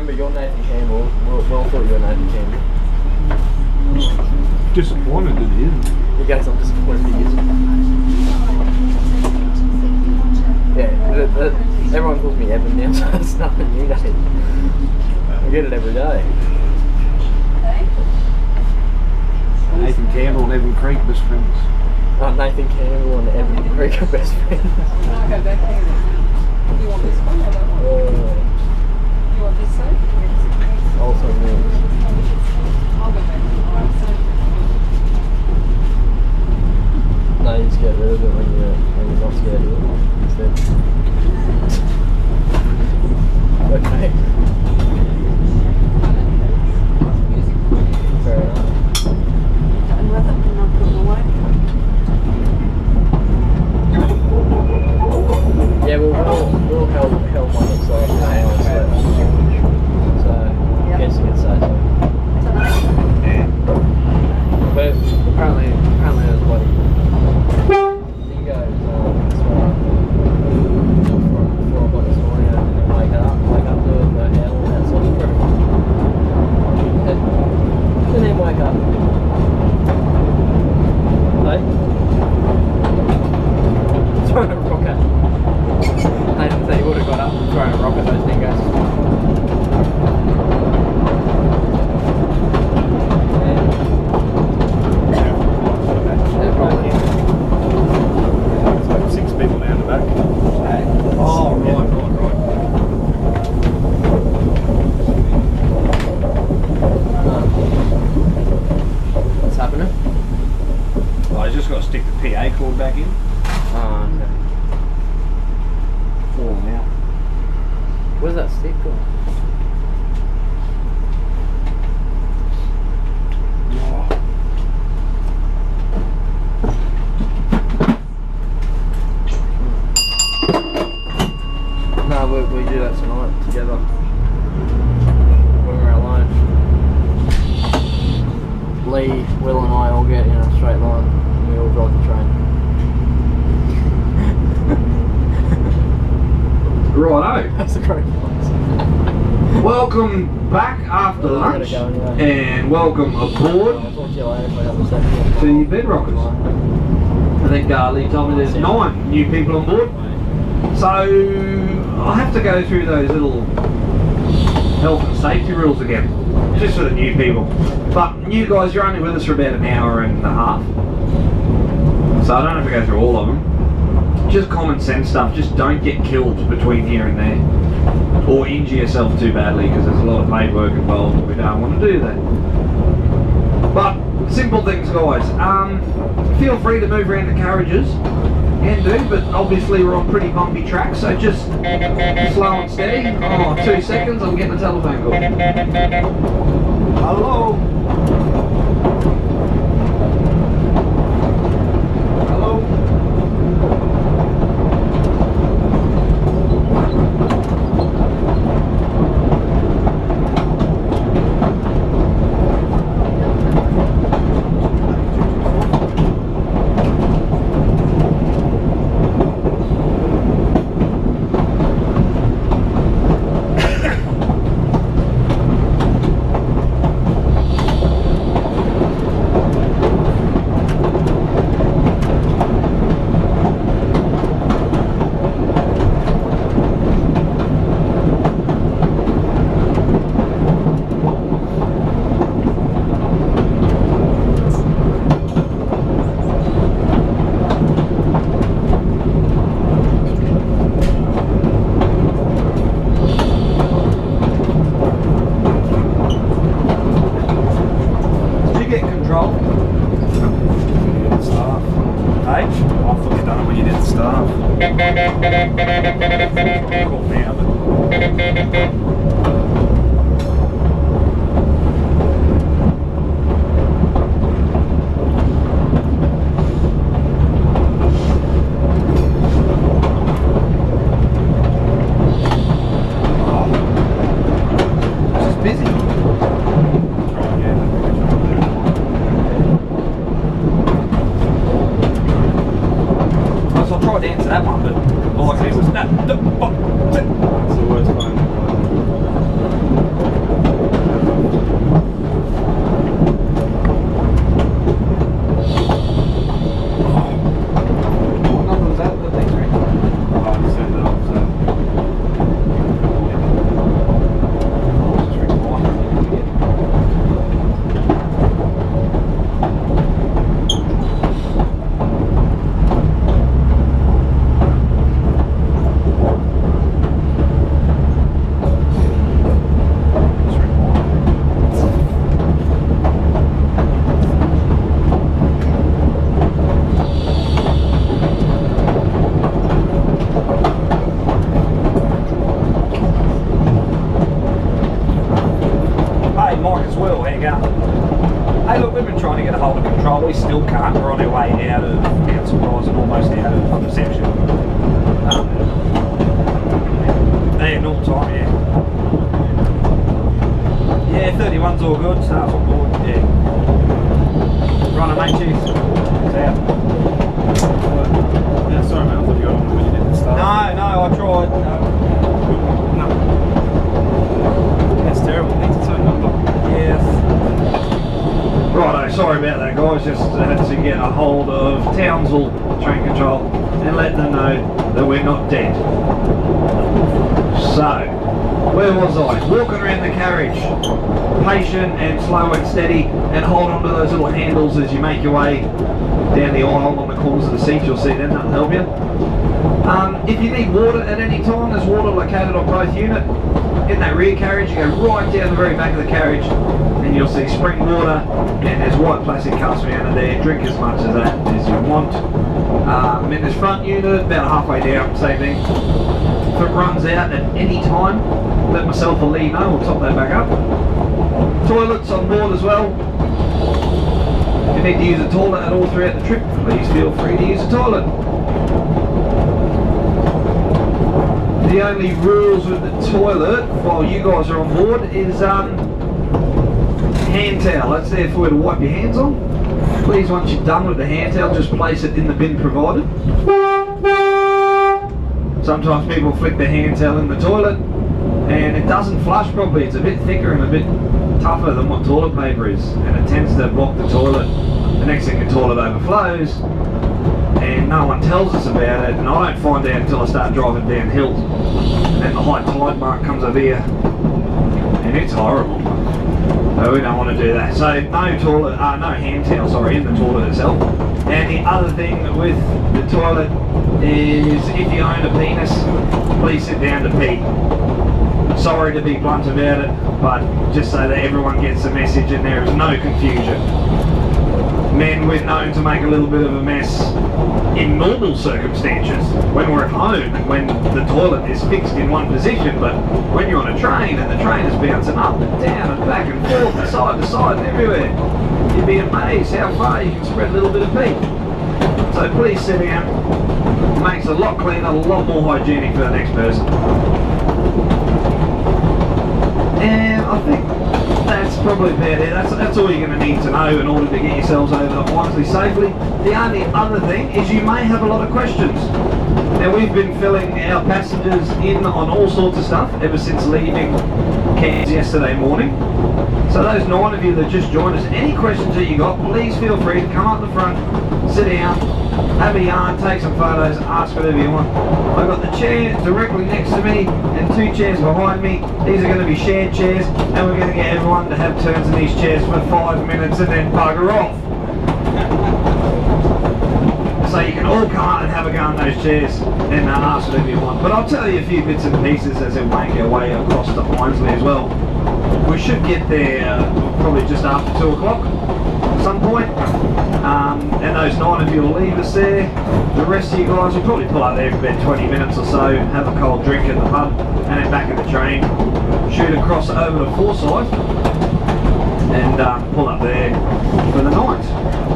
remember you're Nathan Campbell. We'll thought you were Nathan Campbell. Disappointed that he isn't. You guys, I'm disappointed he isn't. Yeah, everyone calls me Evan now, so it's nothing new, Nathan. I get it every day. Nathan Campbell and Evan Creek, best friends. Oh, Nathan Campbell and Evan Creek are best friends. I'll go back here. You want this one or that one? You want this side? Also means. I'll go back. No, you just get rid of it when you're not scared of it instead. Okay. Fair enough. And with it, and I'll put them away. Yeah, we'll help one looks like an Einasleigh. So, I guess you could say so. But apparently there's bloody dingoes this morning. 4 o'clock this morning, and then wake up to the hell outside the room. And then wake up. Hey? Throwing a rock at. I didn't say you would have got up and thrown a rock at those dingoes. It's like 6 people down the back. Oh, right. What's happening? I just got to stick the PA cord back in. Oh, okay. Falling out. Where's that stick going? No, we do that tonight together when we're alone. Lee, Will and I all get in a straight line and we all drive the train. Righto. That's a great place. Welcome back after Well, I'm lunch, gonna go anyway. and welcome I'll aboard talk to you later if I have a second. to your bed rockers. I think Lee told me there's 9 new people on board, so I'll have to go through those little health and safety rules again, just for the new people. But new guys, you're only with us for about an hour and a half, so I don't have to go through all of them. Just common sense stuff, just don't get killed between here and there, or injure yourself too badly, because there's a lot of paperwork involved and we don't want to do that. But simple things, guys. Feel free to move around the carriages, and do, but obviously we're on pretty bumpy tracks, so just slow and steady. Oh, 2 seconds, I'm getting a telephone call. Hello? Hello? control. We still can't. We're on our way out of Council Rise and almost out of reception. Yeah, normal time, yeah. Yeah, 31's all good, starts on board, yeah. Right, mate, cheers. It's out. Yeah, sorry mate, I thought you got on when you did the start. No, I tried. No. That's terrible, needs its own number. Yes. Righto, sorry about that guys, just had to get a hold of Townsville Train Control and let them know that we're not dead. So, where was I? Walking around the carriage, patient and slow and steady, and hold on to those little handles as you make your way down the aisle on the corners of the seat. You'll see them, that'll help you. If you need water at any time, there's water located on both units. In that rear carriage, you go right down the very back of the carriage and you'll see spring water, and there's white plastic cups under there. Drink as much of that as you want. In this front unit, about halfway down, same thing. If it runs out at any time, let myself or Lee know, we'll top that back up. Toilets on board as well. If you need to use a toilet at all throughout the trip, please feel free to use a toilet. The only rules with the toilet while you guys are on board is hand towel. That's there for you to wipe your hands on. Please, once you're done with the hand towel, just place it in the bin provided. Sometimes people flick their hand towel in the toilet and it doesn't flush properly. It's a bit thicker and a bit tougher than what toilet paper is, and it tends to block the toilet. The next thing, the toilet overflows and no one tells us about it, and I don't find out until I start driving downhill, and then the high tide mark comes over here and it's horrible. So we don't want to do that. So no toilet, no hand towel, in the toilet itself. And the other thing with the toilet is if you own a penis, please sit down to pee. Sorry to be blunt about it, but just so that everyone gets the message and there is no confusion. Men, we're known to make a little bit of a mess in normal circumstances, when we're at home and when the toilet is fixed in one position, but when you're on a train and the train is bouncing up and down and back and forth and side to side and everywhere, you'd be amazed how far you can spread a little bit of pee. So please sit down. It makes it a lot cleaner, a lot more hygienic for the next person. And I think that's probably about it. That's all you're going to need to know in order to get yourselves over to Einasleigh safely. The only other thing is you may have a lot of questions. Now, we've been filling our passengers in on all sorts of stuff ever since leaving Cairns yesterday morning. So those 9 of you that just joined us, any questions that you got, please feel free to come up the front, sit down, have a yarn, take some photos, ask whatever you want. I've got the chair directly next to me and 2 chairs behind me. These are going to be shared chairs, and we're going to get everyone to have turns in these chairs for 5 minutes and then bugger off. So you can all come out and have a go on those chairs and ask whatever you want. But I'll tell you a few bits and pieces as we make our way across to Einasleigh as well. We should get there probably just after 2 o'clock at some point. And those 9 of you will leave us there. The rest of you guys will probably pull up there for about 20 minutes or so, have a cold drink at the pub, and then back in the train, shoot across over to Forsayth, and pull up there for the night.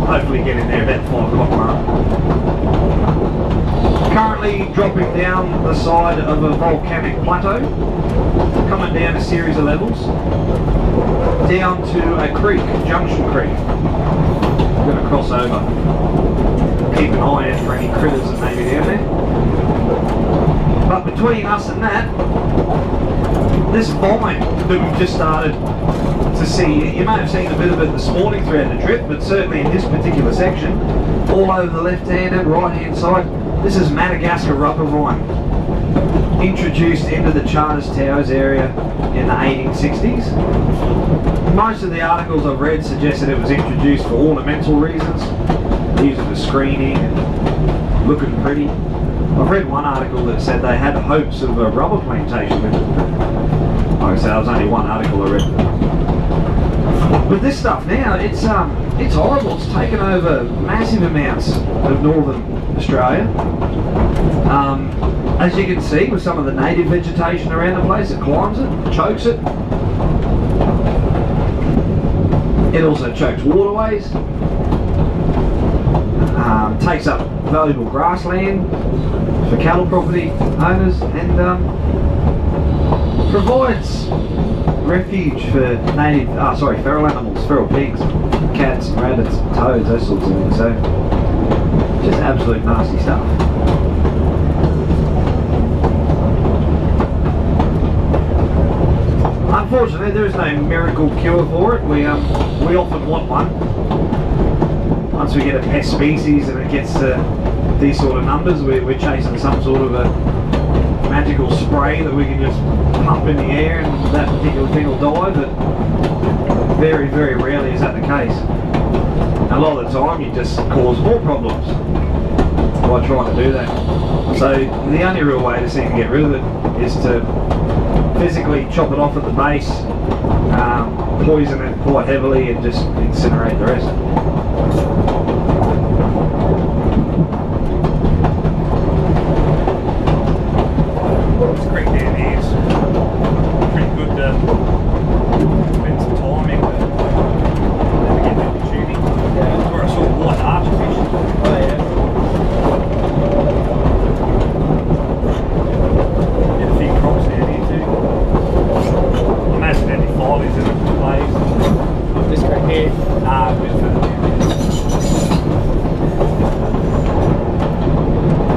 Hopefully get in there about 5 o'clock mark. Currently dropping down the side of a volcanic plateau, coming down a series of levels, down to a creek, Junction Creek. We're going to cross over. Keep an eye out for any critters that may be down there. But between us and that, this vine that we've just started to see, you may have seen a bit of it this morning throughout the trip, but certainly in this particular section, all over the left hand and right hand side, this is Madagascar rubber vine. Introduced into the Charters Towers area in the 1860s. Most of the articles I've read suggested it was introduced for ornamental reasons, used for screening and looking pretty. I've read one article that said they had hopes of a rubber plantation with it. Like I said, that was only one article I read. But this stuff now, it's horrible. It's taken over massive amounts of northern Australia. As you can see, with some of the native vegetation around the place, it climbs it, chokes it. It also chokes waterways. takes up valuable grassland for cattle property owners and provides refuge for feral animals, feral pigs, cats, rabbits, toads, those sorts of things. So just absolute nasty stuff. Unfortunately, there is no miracle cure for it. We often want one. Once we get a pest species and it gets to these sort of numbers, we're chasing some sort of a magical spray that we can just pump in the air and that particular thing will die, but very, very rarely is that the case. A lot of the time you just cause more problems by trying to do that. So the only real way to seem to get rid of it is to physically chop it off at the base, poison it quite heavily and just incinerate the rest. This creek down here is pretty good. Spend some time in, but never get that tubing. That's where I saw white archerfish. Oh yeah. Get a few crops down here too. I imagine there'd be flies in it for plays. This creek here. A bit further down there.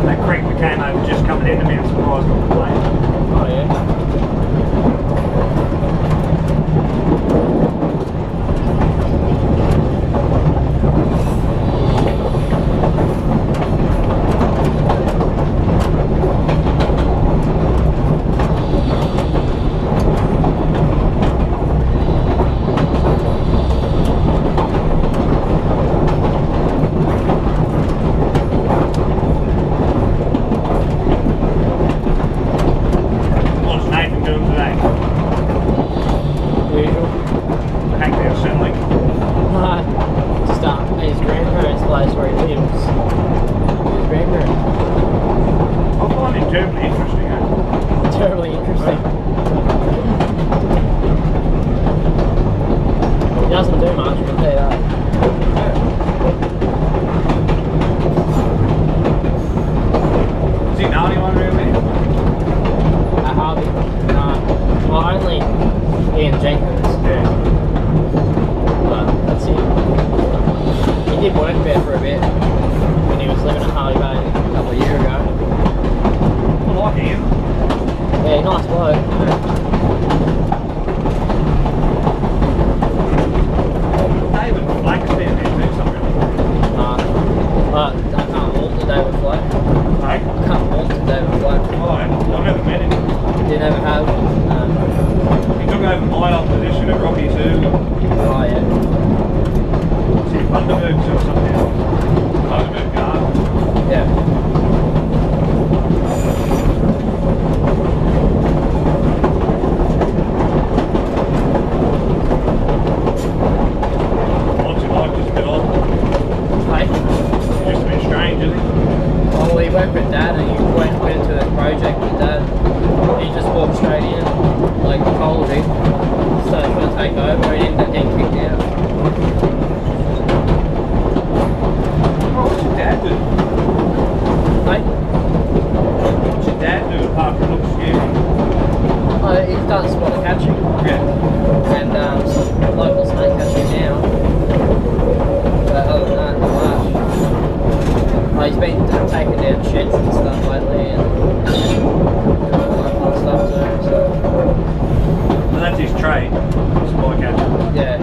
That creek we came over just coming into Mount Surprise got the plane. Oh yeah. What's Nathan doing today? Usual. Hang there, certainly. No, just at his grandparents' place where he lives. His grandparents. I find it terribly interesting, eh? Terribly interesting. He doesn't do much, I can tell you that. Does he know anyone really? At Harvey. No. Well, only Ian Jenkins. Yeah. But that's it. He did work there for a bit when he was living at Harvey Bay a couple of years ago. I like him. Yeah, nice bloke. David Black's down there too, something. But I can't walk to David Flake. Hey? I can't walk to David Flake. Oh, I've never met him. You never have. He took over my old position at Rocky's early. Oh yeah. Was it Bundaberg's or something else? Bundaberg Garden. Yeah. What's it like? Just a bit odd. Hey. Just a bit strange, isn't it? Oh, we worked with Dad and he went into the project with Dad. He just walked straight in, like told him. So he's going to take over. He didn't get kicked out. Oh, what's your dad do? Hey. What's your dad do apart from look scary? Oh, he's done spot catching Yeah. and some local snake catching now. But other than that, not much. Oh, he's been taking down sheds and stuff lately and all that kind of stuff too. So So that's his trade, spy catcher. yeah.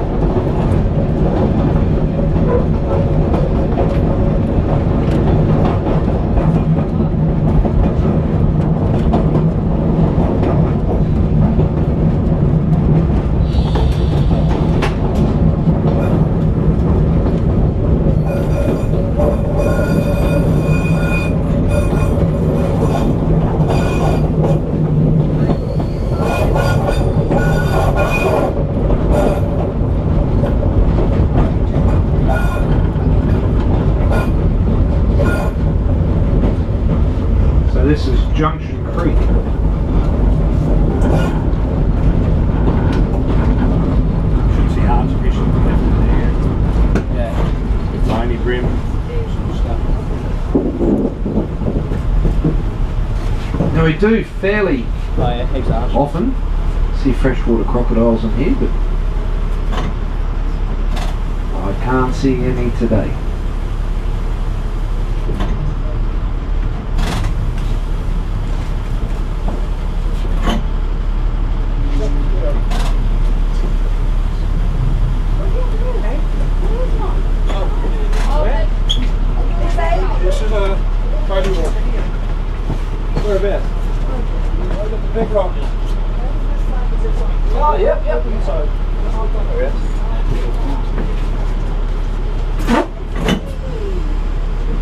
This is Junction Creek. Should see artificial definitely there. Yeah. Tiny brim, some stuff. Now we do fairly Oh yeah, heaps of often see freshwater crocodiles in here, but I can't see any today. This is a tidy walk. Whereabouts? Right at the big rock. Oh, yep. Inside.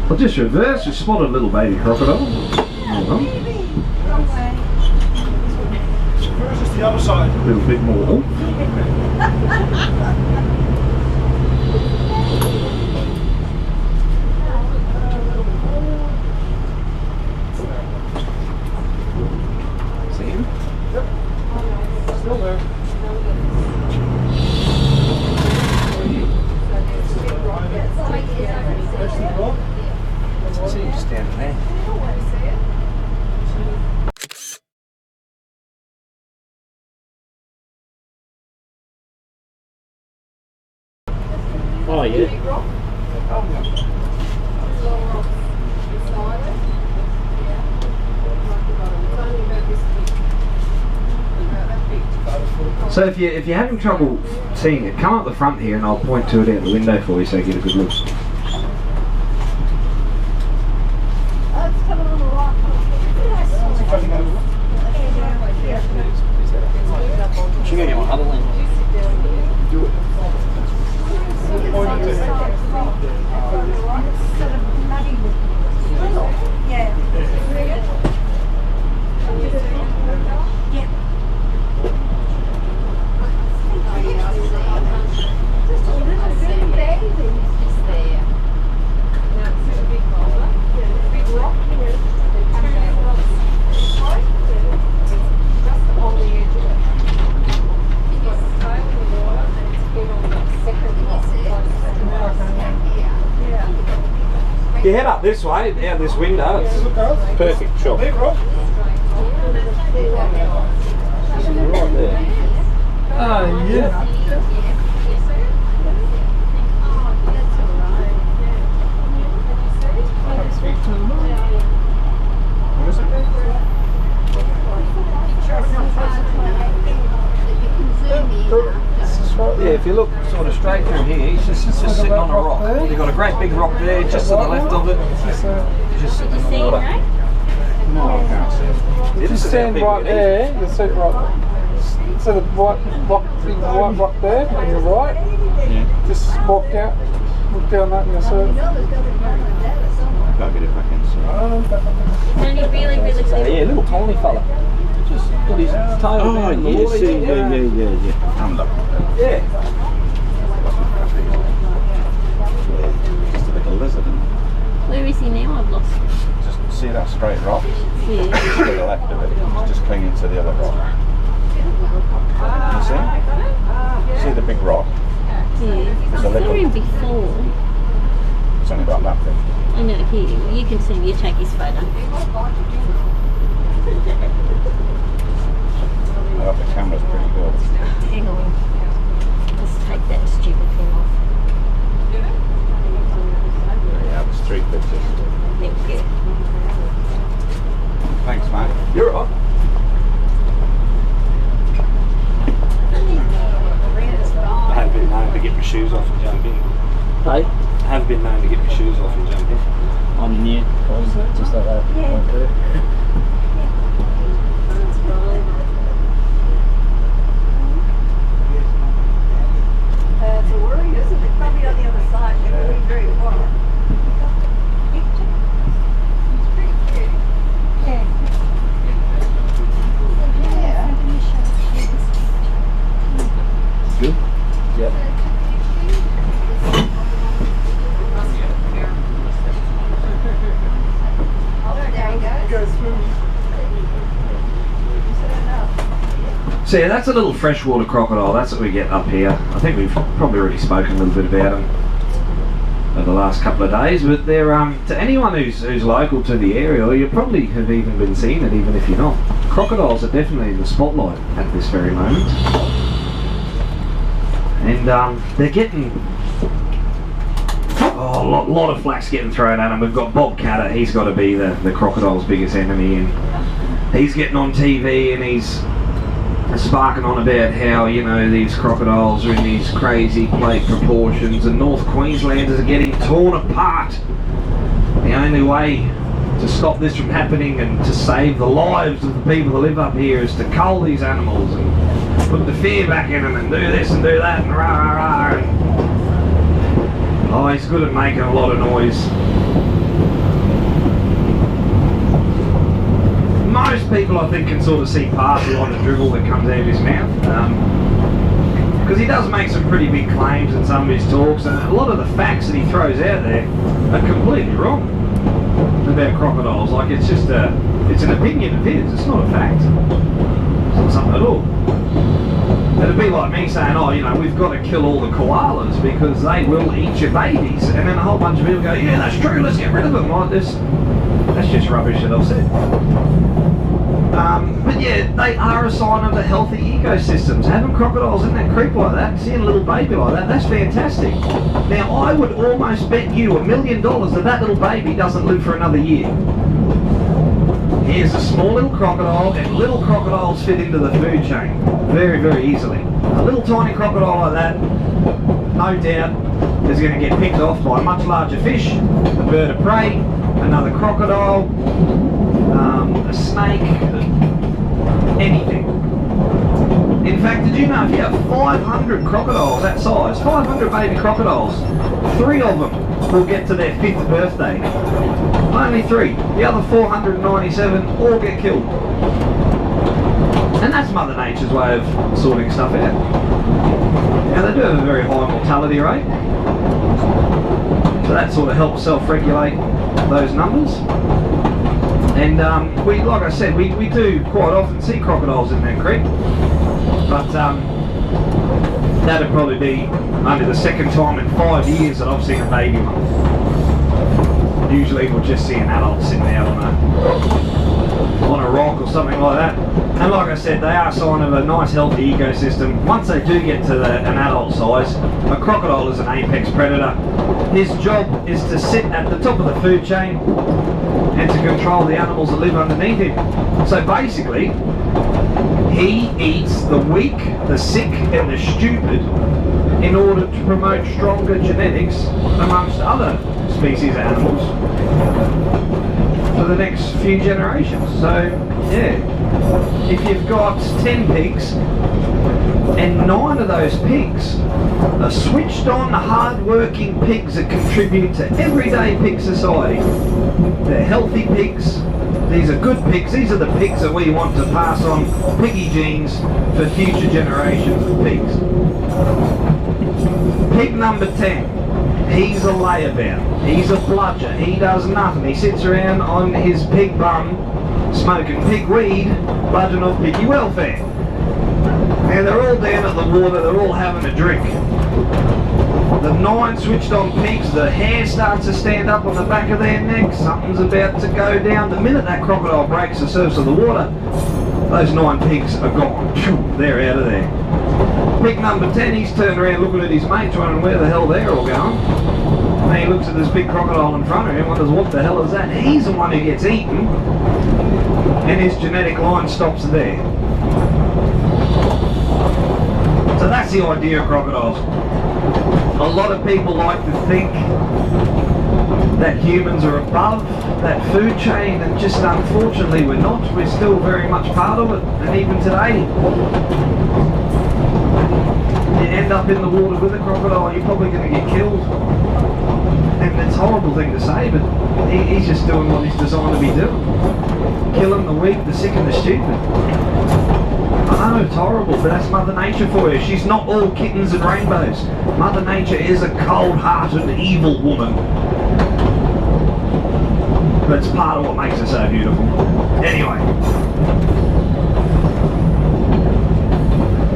I'll just reverse, we spotted a little baby crocodile. Where's just the other side? A little bit more. See him? Yep. Still there. See him standing there. Oh yeah. So if you're having trouble seeing it, come up the front here and I'll point to it out the window for you so you get a good look. Should get you on other lens. Do it. You head up this way, out this window, it's perfect shot. Big rock. Right there. Oh, yeah. What is it? Yeah, if you look sort of straight through here, he's just sitting on a rock. You've got a great big rock there, just to the left of it. Just sitting in the water. No, I can't see it. If you stand right there, you'll see it right. So the white rock, big white rock there on your right. Yeah. Just walk out, look down that and you'll see it. Gotta get it back in. And he really, really So, yeah, little tiny fella. Just got his tail down in the water. yeah. Hand up. Yeah. Just a little lizard. Where is he now? I've lost him. Just see that straight rock? Yeah. Just to the left of it. It's just clinging to the other rock. You see? See the big rock? Yeah. I saw him before. It's only about that big. I know, here, you can see him, you take his photo. I hope the camera's pretty good. Hang on. Let's take that stupid thing off. Yeah, there's 3 pictures. Thank you. Thanks, mate. You're right. I have been known to get my shoes off and jump in. Hey, I have been known to get my shoes off and jump in. I'm new. Just like that. Won't do. It's a worry, isn't it? Probably on the other side. They're moving very far. It's pretty cute. Yeah. Good? Yep. So yeah, that's a little freshwater crocodile, that's what we get up here. I think we've probably already spoken a little bit about him. of the last couple of days, but they're to anyone who's local to the area, or you probably have even been seeing it, even if you're not. Crocodiles are definitely in the spotlight at this very moment, and they're getting a lot of flack's getting thrown at them. We've got Bob Catter, he's got to be the crocodile's biggest enemy, and he's getting on TV and he's sparking on about how, you know, these crocodiles are in these crazy plate proportions and North Queenslanders are getting torn apart. The only way to stop this from happening and to save the lives of the people that live up here is to cull these animals and put the fear back in them and do this and do that and rah rah rah. And, oh, he's good at making a lot of noise. Most people, I think, can sort of see past a lot of dribble that comes out of his mouth, because he does make some pretty big claims in some of his talks, and a lot of the facts that he throws out there are completely wrong about crocodiles. Like, it's just it's an opinion of his, it's not a fact. It's not something at all. It'd be like me saying, oh, you know, we've got to kill all the koalas because they will eat your babies, and then a whole bunch of people go, yeah, that's true, let's get rid of them. Like this. That's just rubbish that I've said. But yeah, they are a sign of the healthy ecosystems. Having crocodiles in that creek like that, seeing a little baby like that, that's fantastic. Now, I would almost bet you $1 million that that little baby doesn't live for another year. Here's a small little crocodile, and little crocodiles fit into the food chain very, very easily. A little tiny crocodile like that, no doubt, is going to get picked off by a much larger fish, a bird of prey, another crocodile, a snake, anything. In fact, did you know if you have 500 crocodiles that size, 500 baby crocodiles, 3 of them will get to their 5th birthday. Only 3. The other 497 all get killed. And that's Mother Nature's way of sorting stuff out. Now, they do have a very high mortality rate, so that sort of helps self-regulate those numbers. And like I said, we do quite often see crocodiles in that creek, but that'd probably be only the second time in 5 years that I've seen a baby one. Usually we'll just see an adult sitting out on a rock or something like that. And like I said, they are a sign of a nice healthy ecosystem. Once they do get to an adult size, a crocodile is an apex predator. His job is to sit at the top of the food chain and to control the animals that live underneath him. So basically, he eats the weak, the sick and the stupid in order to promote stronger genetics amongst other species of animals for the next few generations. So yeah, if you've got 10 pigs and 9 of those pigs are switched on, hard-working pigs that contribute to everyday pig society, they're healthy pigs, these are good pigs, these are the pigs that we want to pass on piggy genes for future generations of pigs. Pig number 10, he's a layabout, he's a bludger, he does nothing, he sits around on his pig bum smoking pig weed, bludging off piggy welfare. Now they're all down at the water, they're all having a drink. The 9 switched on pigs, the hair starts to stand up on the back of their neck, something's about to go down. The minute that crocodile breaks the surface of the water, those 9 pigs are gone. They're out of there. Pig number 10, he's turned around looking at his mates, wondering where the hell they're all going. And he looks at this big crocodile in front of him and wonders what the hell is that. He's the one who gets eaten, and his genetic line stops there. So that's the idea of crocodiles. A lot of people like to think that humans are above that food chain, and just unfortunately we're not. We're still very much part of it, and even today you end up in the water with a crocodile, you're probably going to get killed. And it's a horrible thing to say, but he's just doing what he's designed to be doing. Killing the weak, the sick and the stupid. I know it's horrible, but that's Mother Nature for you. She's not all kittens and rainbows. Mother Nature is a cold-hearted, evil woman. But it's part of what makes her so beautiful. Anyway.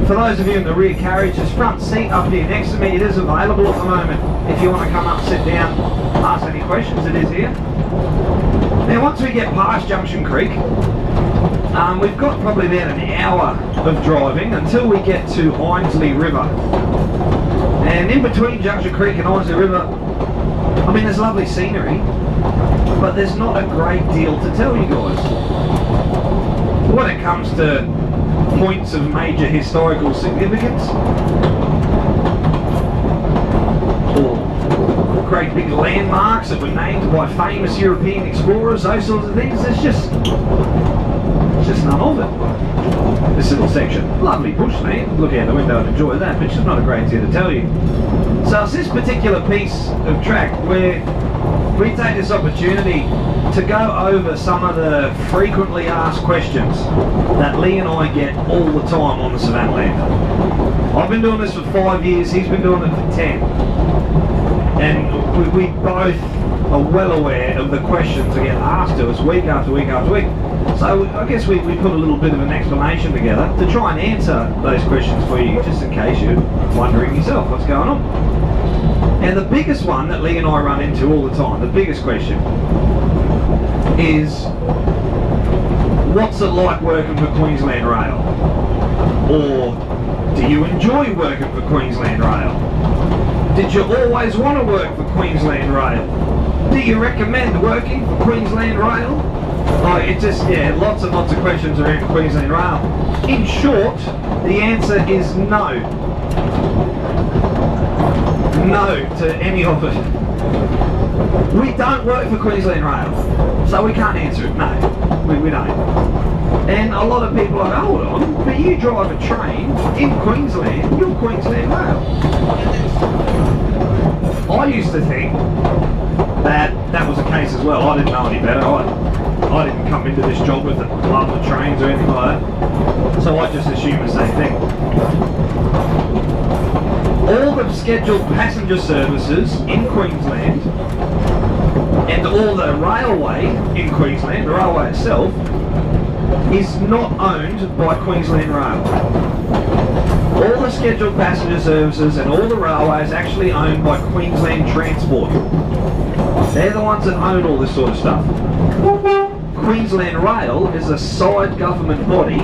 For those of you in the rear carriage, there's front seat up here next to me. It is available at the moment. if you want to come up, sit down, ask any questions, it is here. Now once we get past Junction Creek, we've got probably about an hour of driving until we get to Einasleigh River. And in between Junction Creek and Einasleigh River, I mean there's lovely scenery, but there's not a great deal to tell you guys. When it comes to points of major historical significance, or great big landmarks that were named by famous European explorers, those sorts of things, there's just none of it. This little section, lovely bushland, look out the window and enjoy that, but just not a great deal to tell you. So it's this particular piece of track where we take this opportunity to go over some of the frequently asked questions that Lee and I get all the time on the Savannahlander. I've been doing this for 5 years, he's been doing it for 10. And we both are well aware of the questions that get asked to us week after week after week. So I guess we put a little bit of an explanation together to try and answer those questions for you, just in case you're wondering yourself what's going on. And the biggest one that Lee and I run into all the time, the biggest question, is what's it like working for Queensland Rail? Or do you enjoy working for Queensland Rail? Did you always want to work for Queensland Rail? Do you recommend working for Queensland Rail? Like, it just, yeah, lots and lots of questions around Queensland Rail. In short, the answer is no. No to any of it. We don't work for Queensland Rail, so we can't answer it. No, we don't. And a lot of people are like, hold on, but you drive a train in Queensland, you're Queensland Rail. I used to think that was the case as well. I didn't know any better. I didn't come into this job with the love of trains or anything like that, so I just assumed the same thing. All the scheduled passenger services in Queensland and all the railway in Queensland, the railway itself, is not owned by Queensland Rail. All the scheduled passenger services and all the railways are actually owned by Queensland Transport. They're the ones that own all this sort of stuff. Queensland Rail is a side government body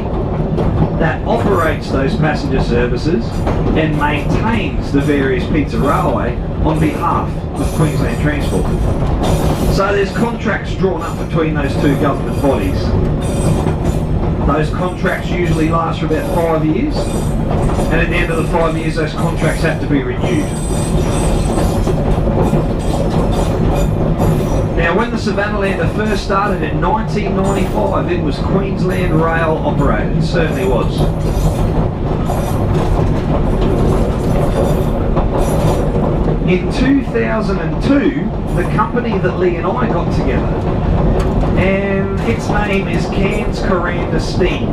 that operates those passenger services and maintains the various bits of railway on behalf of Queensland Transport. So there's contracts drawn up between those two government bodies. Those contracts usually last for about 5 years, and at the end of the 5 years those contracts have to be renewed. Now when the Savannahlander first started in 1995, it was Queensland Rail operated, it certainly was. In 2002, the company that Lee and I got together, and its name is Cairns and Forsayth.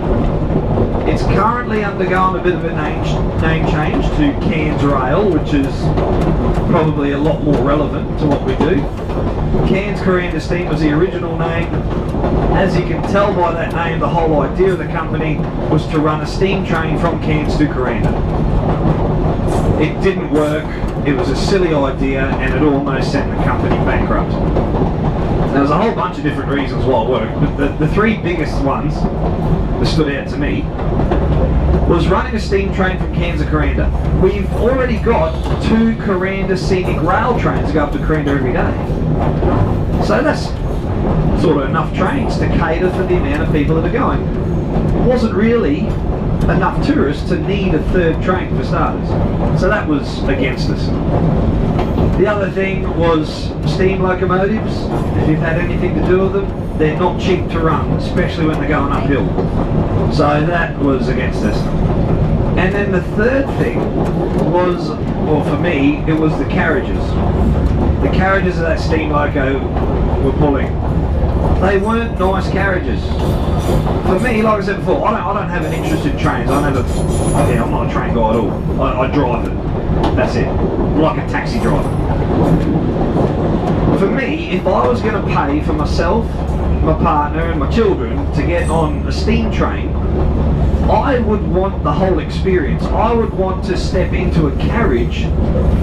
It's currently undergone a bit of a name change to Cairns Rail, which is probably a lot more relevant to what we do. Cairns and Forsayth was the original name. As you can tell by that name, the whole idea of the company was to run a steam train from Cairns to Cairns. It didn't work, it was a silly idea, and it almost sent the company bankrupt. There was a whole bunch of different reasons why it worked, but the three biggest ones that stood out to me was running a steam train from Cairns to Cairns. We've already got 2 Cairns scenic rail trains that go up to Cairns every day. So that's sort of enough trains to cater for the amount of people that are going. It wasn't really enough tourists to need a third train for starters. So that was against us. The other thing was steam locomotives. If you've had anything to do with them, they're not cheap to run, especially when they're going uphill. So that was against us. And then the third thing was, well for me, it was the carriages. The carriages of that steam loco were pulling. They weren't nice carriages. For me, like I said before, I don't have an interest in trains. I'm not a train guy at all. I drive it. That's it. Like a taxi driver. For me, if I was going to pay for myself, my partner and my children to get on a steam train, I would want the whole experience. I would want to step into a carriage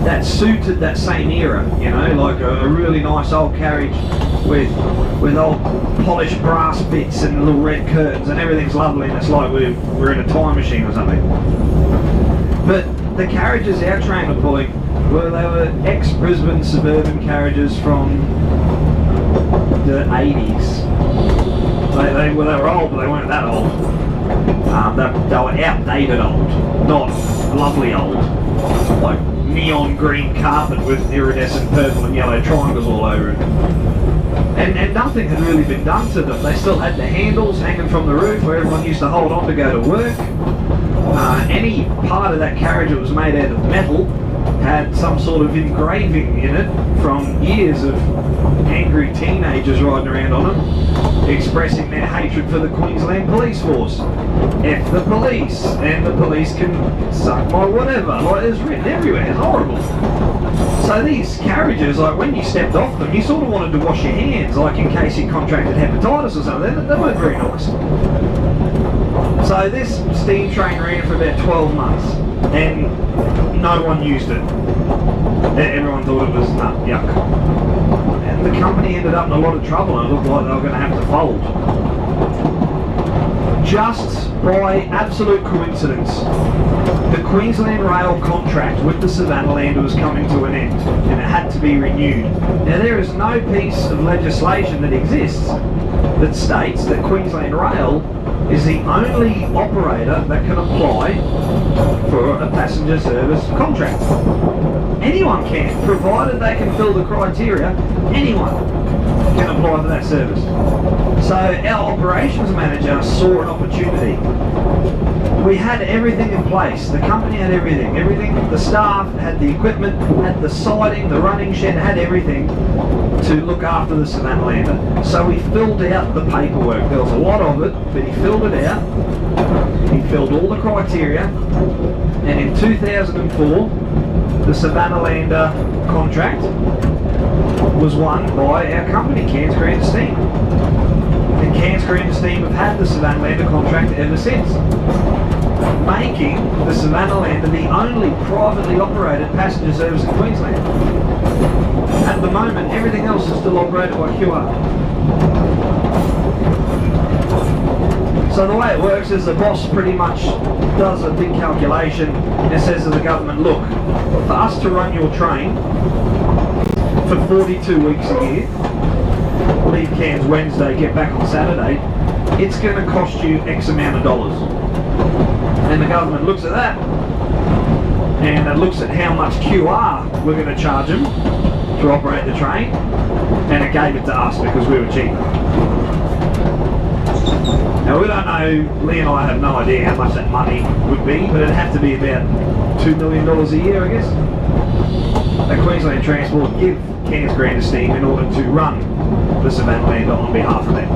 that suited that same era, you know, like a really nice old carriage with old polished brass bits and little red curtains and everything's lovely and it's like we're in a time machine or something. But the carriages our train were pulling, well, they were ex-Brisbane suburban carriages from the 80s. They were old, but they weren't that old. They were outdated old, not lovely old. Like neon green carpet with iridescent purple and yellow triangles all over it. And nothing had really been done to them. They still had the handles hanging from the roof where everyone used to hold on to go to work. Any part of that carriage that was made out of metal had some sort of engraving in it from years of angry teenagers riding around on them, expressing their hatred for the Queensland police force. F the police, and the police can suck my whatever. Like, it's written everywhere, it's horrible. So these carriages, like when you stepped off them, you sort of wanted to wash your hands, like in case you contracted hepatitis or something. They weren't very nice. So this steam train ran for about 12 months, and no one used it. Everyone thought it was yuck. And the company ended up in a lot of trouble, and it looked like they were going to have to fold. Just by absolute coincidence, the Queensland Rail contract with the Savannahlander was coming to an end, and it had to be renewed. Now there is no piece of legislation that exists that states that Queensland Rail is the only operator that can apply for a passenger service contract. Anyone can, provided they can fill the criteria, anyone can apply for that service. So our operations manager saw an opportunity. We had everything in place. The company had everything. The staff had the equipment, had the siding, the running shed, had everything to look after the Savannahlander. So we filled out the paperwork. There was a lot of it, but he filled it out. He filled all the criteria, and in 2004, the Savannahlander contract was won by our company, Cairns and Steam. And Cairns and Steam have had the Savannahlander contract ever since, making the Savannahlander the only privately operated passenger service in Queensland. At the moment, everything else is still operated by QR. So the way it works is the boss pretty much does a big calculation and says to the government, look, for us to run your train for 42 weeks a year, leave Cairns Wednesday, get back on Saturday, it's going to cost you X amount of dollars. And the government looks at that, and it looks at how much QR we're going to charge them to operate the train, and it gave it to us because we were cheaper. Now we don't know, Lee and I have no idea how much that money would be, but it'd have to be about $2 million a year, I guess. That Queensland Transport give Cairns and Steam in order to run the Savannahlander on behalf of them.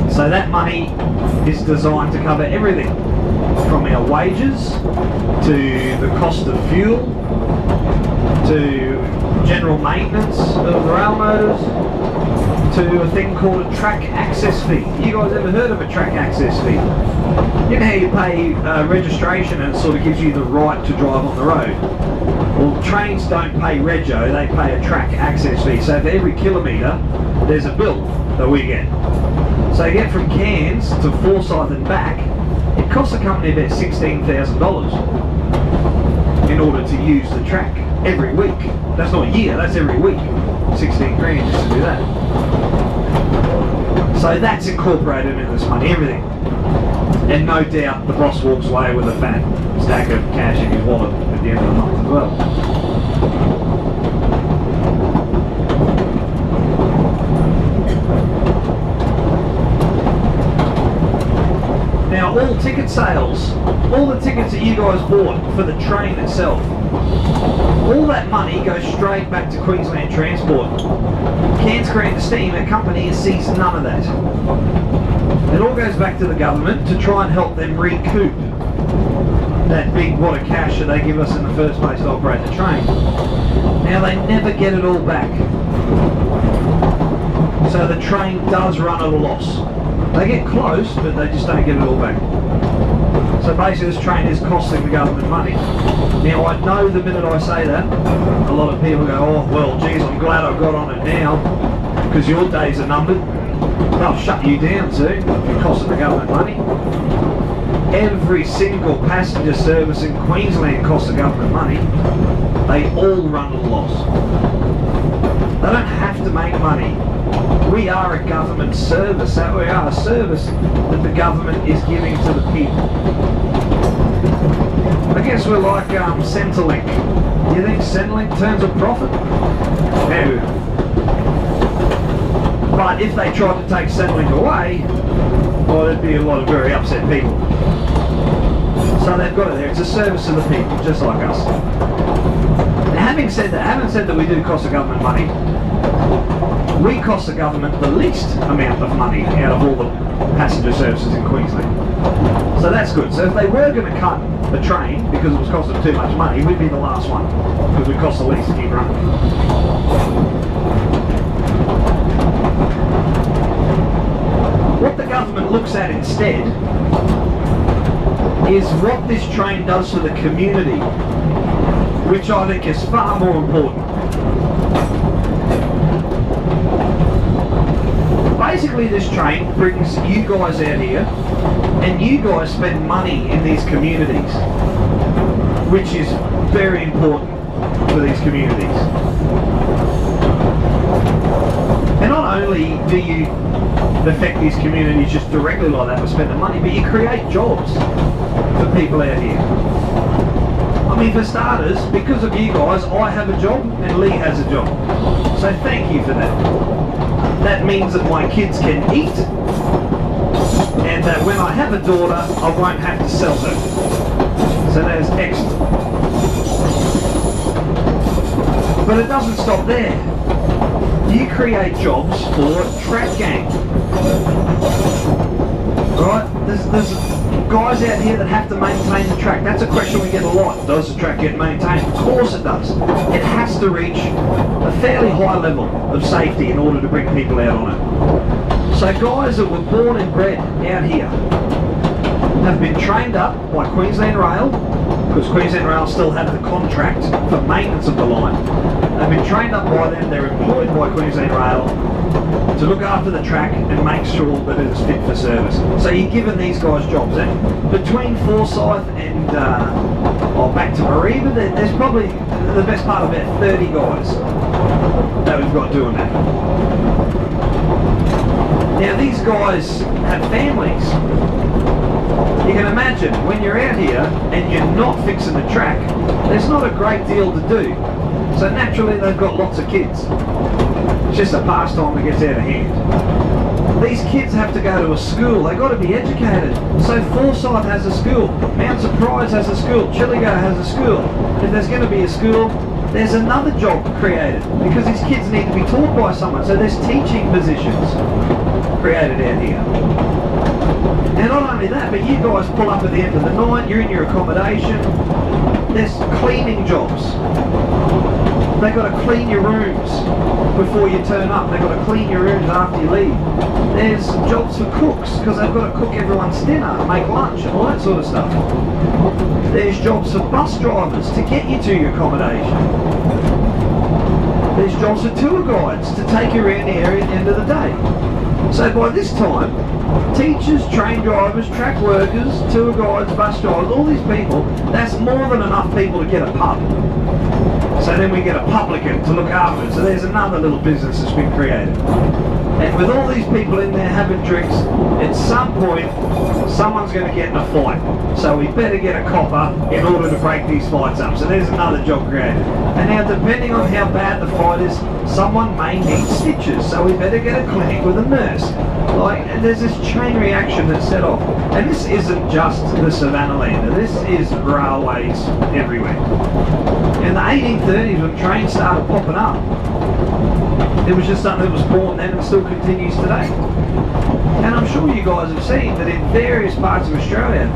So that money is designed to cover everything, from our wages, to the cost of fuel, to general maintenance of the rail motors, to a thing called a track access fee. You guys ever heard of a track access fee? You know how you pay registration and it sort of gives you the right to drive on the road? Well, trains don't pay rego, they pay a track access fee. So for every kilometre, there's a bill that we get. So you get from Cairns to Forsayth and back, it costs the company about $16,000 in order to use the track every week. That's not a year, that's every week. 16 grand just to do that. So that's incorporated in this money, everything. And no doubt the boss walks away with a fat stack of cash in his wallet at the end of the month as well. Now all ticket sales, all the tickets that you guys bought for the train itself, all that money goes straight back to Queensland Transport. Cairns and Steam, a company, sees none of that. It all goes back to the government to try and help them recoup that big wad of cash that they give us in the first place to operate the train. Now they never get it all back. So the train does run at a loss. They get close, but they just don't get it all back. So basically this train is costing the government money. Now I know the minute I say that, a lot of people go, oh well geez, I'm glad I got on it now, because your days are numbered. They'll shut you down too, you're costing the government money. Every single passenger service in Queensland costs the government money. They all run at a loss. They don't have to make money. We are a government service. We are a service that the government is giving to the people. I guess we're like Centrelink. Do you think Centrelink turns a profit? No. But if they tried to take Centrelink away, well, there'd be a lot of very upset people. So they've got it there. It's a service to the people, just like us. And having said that, I haven't said that we do cost the government money. We cost the government the least amount of money out of all the passenger services in Queensland. So that's good. So if they were going to cut the train because it was costing too much money, we'd be the last one, because we cost the least to keep running. What the government looks at instead is what this train does for the community, which I think is far more important. Basically this train brings you guys out here, and you guys spend money in these communities, which is very important for these communities. And not only do you affect these communities just directly like that by spending money, but you create jobs for people out here. I mean, for starters, because of you guys, I have a job and Lee has a job. So thank you for that. That means that my kids can eat, and that when I have a daughter, I won't have to sell her. So that is excellent. But it doesn't stop there. You create jobs for track gang. Right? There's guys out here that have to maintain the track. That's a question we get a lot. Does the track get maintained? Of course it does. It has to reach a fairly high level of safety in order to bring people out on it. So guys that were born and bred out here have been trained up by Queensland Rail, because Queensland Rail still have the contract for maintenance of the line. They've been trained up by them, they're employed by Queensland Rail to look after the track and make sure that it is fit for service. So you're giving these guys jobs. And between Forsayth and back to Mariba, there's probably the best part of about 30 guys that we've got doing that. Now these guys have families. You can imagine when you're out here and you're not fixing the track, there's not a great deal to do. So naturally they've got lots of kids. It's just a pastime that gets out of hand. These kids have to go to a school, they've got to be educated. So Forsayth has a school, Mount Surprise has a school, Chillagoe has a school. If there's going to be a school, there's another job created, because these kids need to be taught by someone. So there's teaching positions created out here. And not only that, but you guys pull up at the end of the night, you're in your accommodation, there's cleaning jobs. They've got to clean your rooms before you turn up. They've got to clean your rooms after you leave. There's jobs for cooks, because they've got to cook everyone's dinner, make lunch and all that sort of stuff. There's jobs for bus drivers to get you to your accommodation. There's jobs for tour guides to take you around the area at the end of the day. So by this time, teachers, train drivers, track workers, tour guides, bus drivers, all these people, that's more than enough people to get a pub. So then we get a publican to look after it. So there's another little business that's been created. And with all these people in there having drinks, at some point, someone's going to get in a fight. So we better get a copper in order to break these fights up. So there's another job created. And now depending on how bad the fight is, someone may need stitches. So we better get a clinic with a nurse. Like, there's this chain reaction that's set off. And this isn't just the Savannahlander, this is railways everywhere. In the 1830s, when trains started popping up, it was just something that was born then and still continues today. And I'm sure you guys have seen that in various parts of Australia,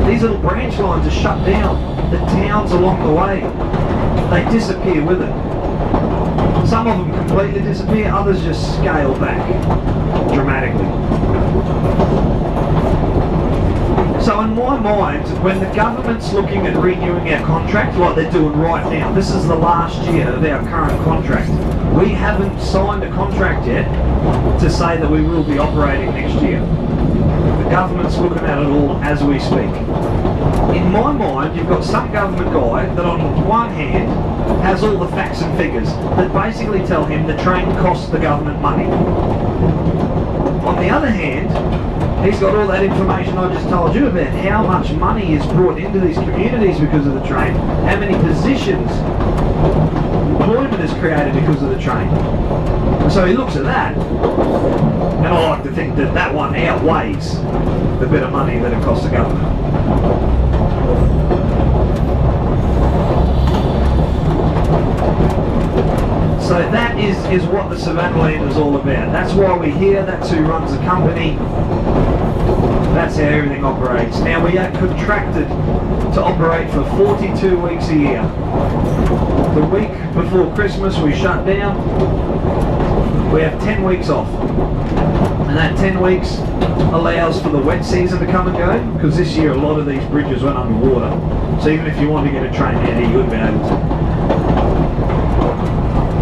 these little branch lines are shut down. The towns along the way, they disappear with it. Some of them completely disappear, others just scale back dramatically. So in my mind, when the government's looking at renewing our contract, like they're doing right now, this is the last year of our current contract. We haven't signed a contract yet to say that we will be operating next year. The government's looking at it all as we speak. In my mind, you've got some government guy that on one hand has all the facts and figures that basically tell him the train costs the government money. On the other hand, he's got all that information I just told you about how much money is brought into these communities because of the train, how many positions, employment is created because of the train. So he looks at that, and I like to think that that one outweighs the bit of money that it costs the government. So that is what the Savannahlander is all about. That's why we're here, that's who runs the company, that's how everything operates. Now we are contracted to operate for 42 weeks a year. The week before Christmas we shut down, we have 10 weeks off. And that 10 weeks allows for the wet season to come and go, because this year a lot of these bridges went underwater. So even if you want to get a train out here, you wouldn't be able to.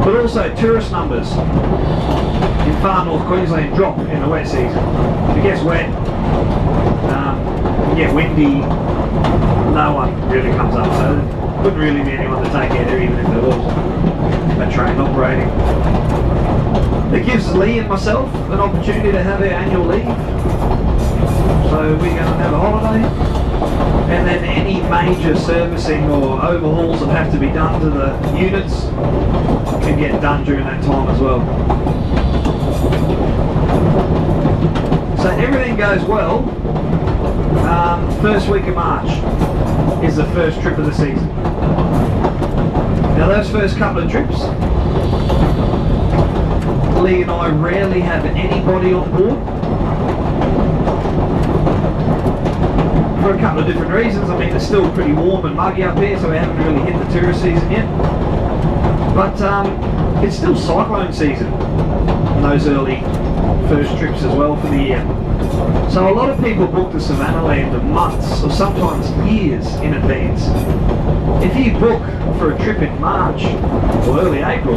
But also tourist numbers in far north Queensland drop in the wet season. If it gets wet, get windy, no one really comes up, so there wouldn't really be anyone to take out there even if there was a train operating. It gives Lee and myself an opportunity to have our annual leave, so we're going to have a holiday, and then any major servicing or overhauls that have to be done to the units can get done during that time as well. So everything goes well. First week of March is the first trip of the season. Now those first couple of trips, Lee and I rarely have anybody on board for a couple of different reasons. I mean, it's still pretty warm and muggy up here, so we haven't really hit the tourist season yet. But it's still cyclone season in those early first trips as well for the year. So a lot of people book the Savannahlander months or sometimes years in advance. If you book for a trip in March or early April,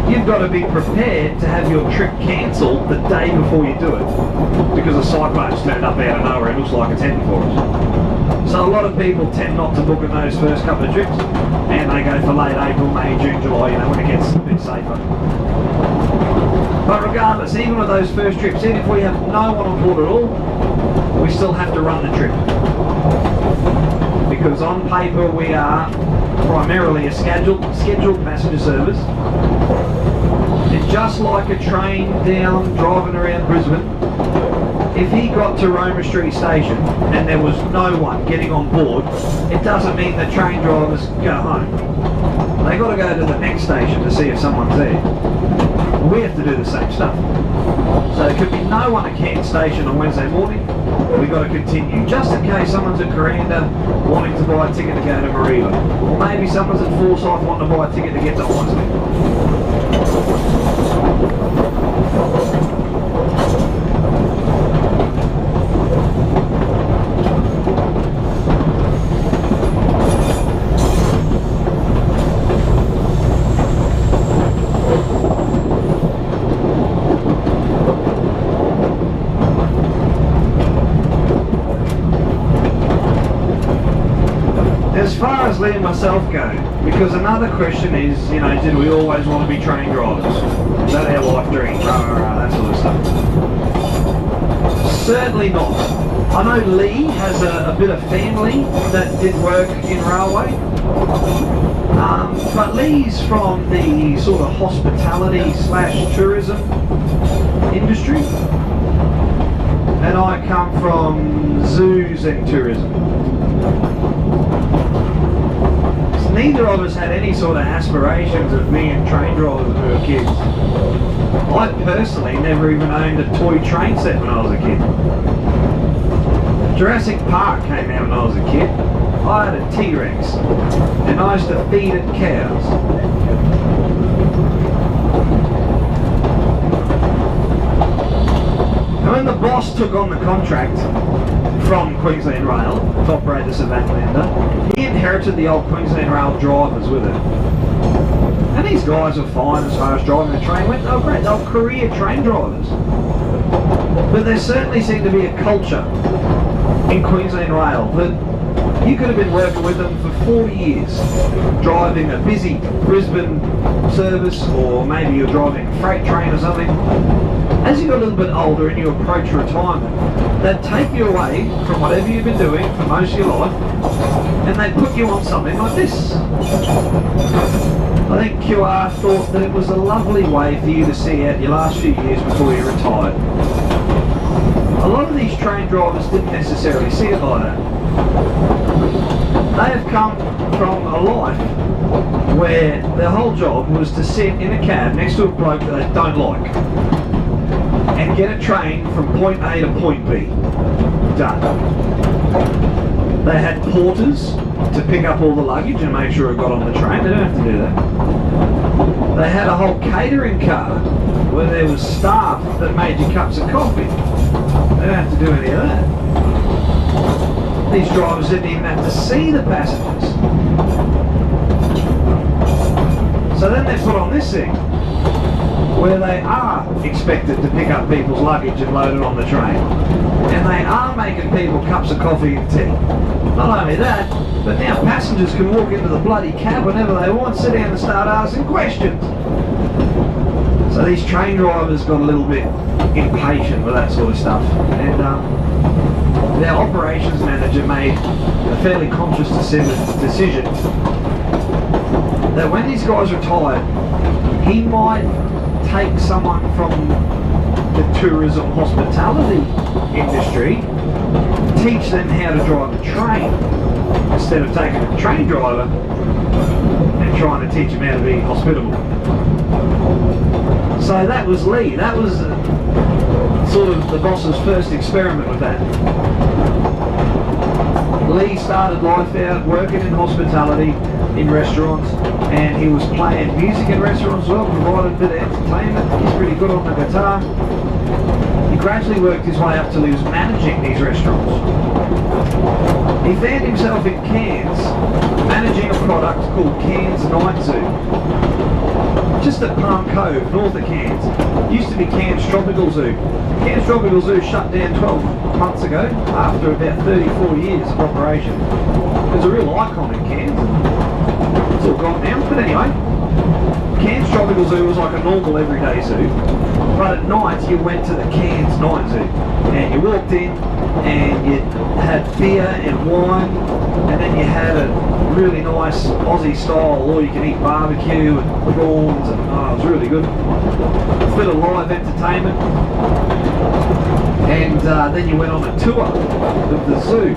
you've got to be prepared to have your trip cancelled the day before you do it, because a cyclone's turned up out of nowhere and looks like it's heading for us. So a lot of people tend not to book in those first couple of trips, and they go for late April, May, June, July, you know, when it gets a bit safer. But regardless, even with those first trips, even if we have no one on board at all, we still have to run the trip. Because on paper we are primarily a scheduled passenger service. And just like a train down driving around Brisbane, if he got to Roma Street Station and there was no one getting on board, it doesn't mean the train drivers go home. They've got to go to the next station to see if someone's there. We have to do the same stuff. So there could be no one at Cairns Station on Wednesday morning. We've got to continue, just in case someone's at Coranda wanting to buy a ticket to go to Mareeba. Or maybe someone's at Forsayth wanting to buy a ticket to get to Einasleigh. As far as Lee and myself go, because another question is, you know, did we always want to be train drivers? Is that our life dream? That sort of stuff. Certainly not. I know Lee has a bit of family that did work in railway, but Lee's from the sort of hospitality / tourism industry, and I come from zoos and tourism. Neither of us had any sort of aspirations of being train drivers when we were kids. I personally never even owned a toy train set when I was a kid. Jurassic Park came out when I was a kid. I had a T-Rex and I used to feed it cows. boss took on the contract from Queensland Rail to operate the Savannahlander. He inherited the old Queensland Rail drivers with it. And these guys were fine as far as driving the train went. They were great. They were career train drivers. But there certainly seemed to be a culture in Queensland Rail that you could have been working with them for 40 years, driving a busy Brisbane service, or maybe you're driving a freight train or something. As you got a little bit older and you approach retirement, they'd take you away from whatever you've been doing for most of your life, and they'd put you on something like this. I think QR thought that it was a lovely way for you to see out your last few years before you retired. A lot of these train drivers didn't necessarily see it like that. They have come from a life where their whole job was to sit in a cab next to a bloke that they don't like and get a train from point A to point B. Done. They had porters to pick up all the luggage and make sure it got on the train. They don't have to do that. They had a whole catering car where there was staff that made you cups of coffee. They don't have to do any of that. These drivers didn't even have to see the passengers. So then they put on this thing where they are expected to pick up people's luggage and load it on the train. And they are making people cups of coffee and tea. Not only that, but now passengers can walk into the bloody cab whenever they want, sit down and start asking questions. So these train drivers got a little bit impatient with that sort of stuff. And their operations manager made a fairly conscious decision that when these guys retired, he might take someone from the tourism hospitality industry, teach them how to drive a train, instead of taking a train driver and trying to teach them how to be hospitable. So that was Lee. That was sort of the boss's first experiment with that. Lee started life out working in hospitality, in restaurants, and he was playing music in restaurants as well, provided a bit of entertainment. He's pretty good on the guitar. He gradually worked his way up till he was managing these restaurants. He found himself in Cairns, managing a product called Cairns Night Zoo. Just at Palm Cove, north of Cairns. Used to be Cairns Tropical Zoo. Cairns Tropical Zoo shut down 12 months ago after about 34 years of operation. It was a real icon in Cairns. It's all gone now, but anyway. Cairns Tropical Zoo was like a normal everyday zoo, but at night you went to the Cairns Night Zoo and you walked in and you had beer and wine, and then you had a really nice Aussie style all-you-can-eat barbecue and prawns, and it was really good. A bit of live entertainment, and then you went on a tour of the zoo.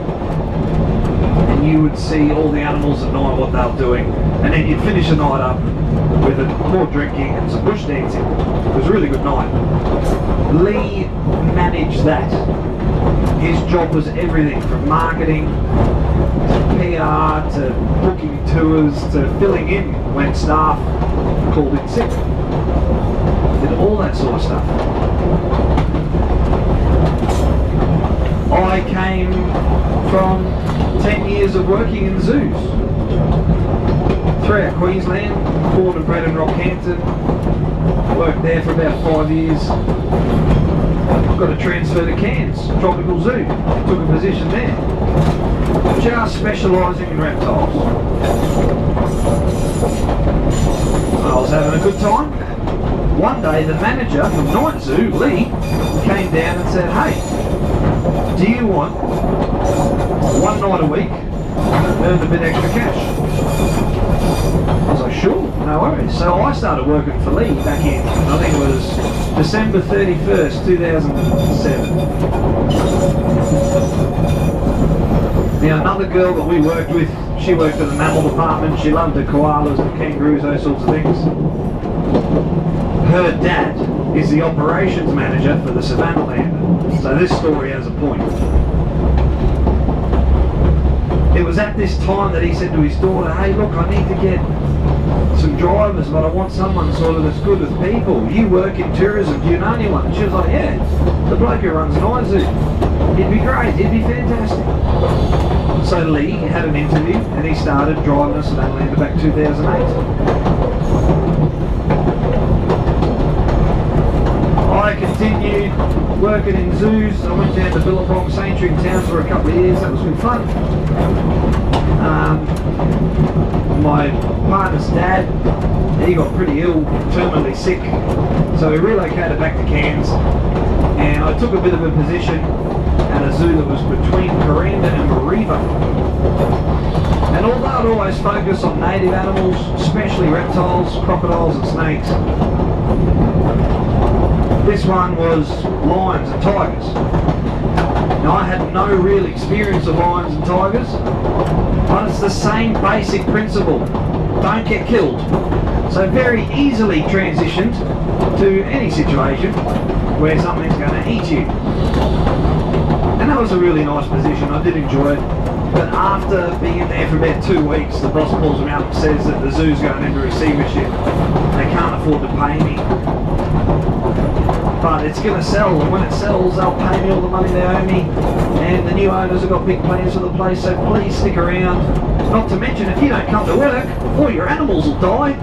And you would see all the animals at night, what they were doing, and then you'd finish the night up with more drinking and some bush dancing. It was a really good night. Lee managed that. His job was everything from marketing to PR to booking tours to filling in when staff called in sick. Did all that sort of stuff. I came from 10 years of working in zoos throughout Queensland, born and bred in Rockhampton, worked there for about 5 years. Got a transfer to Cairns Tropical Zoo, took a position there, just specialising in reptiles. I was having a good time. One day the manager from Night Zoo, Lee, came down and said, "Hey, do you want one night a week, earn a bit extra cash?" I was like, "Sure, no worries." So I started working for Lee back in, I think it was December 31st, 2007. Now another girl that we worked with, she worked in the mammal department, she loved the koalas and kangaroos, those sorts of things. Her dad is the operations manager for the Savannahlander, so this story has a point. It was at this time that he said to his daughter, "Hey look, I need to get some drivers, but I want someone sort of that's good with people. You work in tourism, do you know anyone? And she was like, yeah, the bloke who runs an iZoo. He'd be great, he'd be fantastic. So Lee had an interview and he started driving us at Savannahlander back 2008. I continued working in zoos. I went down to Billabong Sanctuary in town for a couple of years. That was good fun. My partner's dad, he got pretty ill, terminally sick, so we relocated back to Cairns, and I took a bit of a position at a zoo that was between Coranda and Mariva. And although I'd always focus on native animals, especially reptiles, crocodiles and snakes, this one was lions and tigers. Now I had no real experience of lions and tigers, but it's the same basic principle. Don't get killed. So very easily transitioned to any situation where something's going to eat you. And that was a really nice position, I did enjoy it. But after being in there for about 2 weeks, the boss calls me up and says that the zoo's going into receivership. They can't afford to pay me. But it's going to sell, and when it sells, they'll pay me all the money they owe me. And the new owners have got big plans for the place, so please stick around. Not to mention, if you don't come to work, all your animals will die.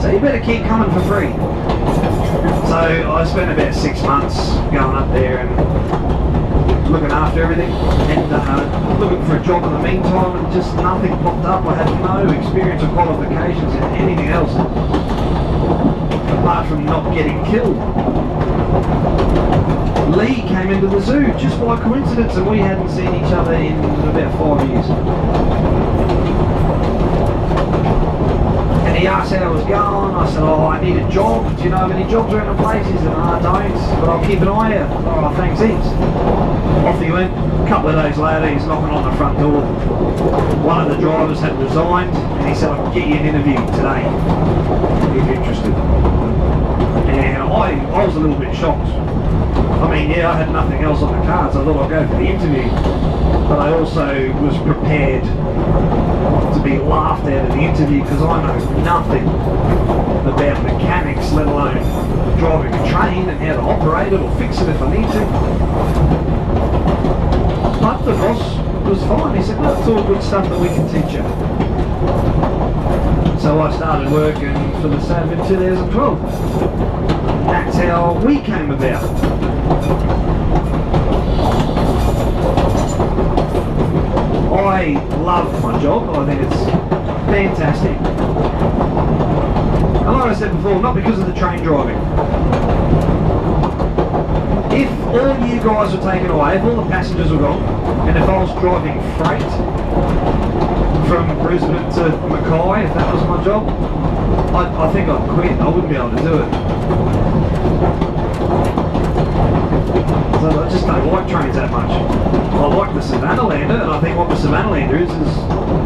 So you better keep coming for free. So I spent about 6 months going up there and looking after everything, and looking for a job in the meantime, and just nothing popped up. I had no experience or qualifications in anything else apart from not getting killed. Lee came into the zoo just by coincidence, and we hadn't seen each other in about 5 years. And he asked how I was going. I said, oh, I need a job. Do you know of any jobs around the place? He said, no, I don't, but I'll keep an eye out. Oh, thanks heaps. Off he went. A couple of days later, he's knocking on the front door. One of the drivers had resigned, and he said, I can get you an interview today, if you're interested. And I was a little bit shocked. I mean, yeah, I had nothing else on the cards. I thought I'd go for the interview. But I also was prepared to be laughed at the interview because I know nothing about mechanics, let alone driving a train and how to operate it or fix it if I need to. But the boss was fine. He said, no, it's all good stuff that we can teach you. So I started working for the staff in 2012. That's how we came about. I love my job. I think it's fantastic. And like I said before, not because of the train driving. If all you guys were taken away, if all the passengers were gone, and if I was driving freight from Brisbane to Mackay, if that was my job, I think I'd quit. I wouldn't be able to do it. So I just don't like trains that much. I like the Savannahlander, and I think what the Savannahlander is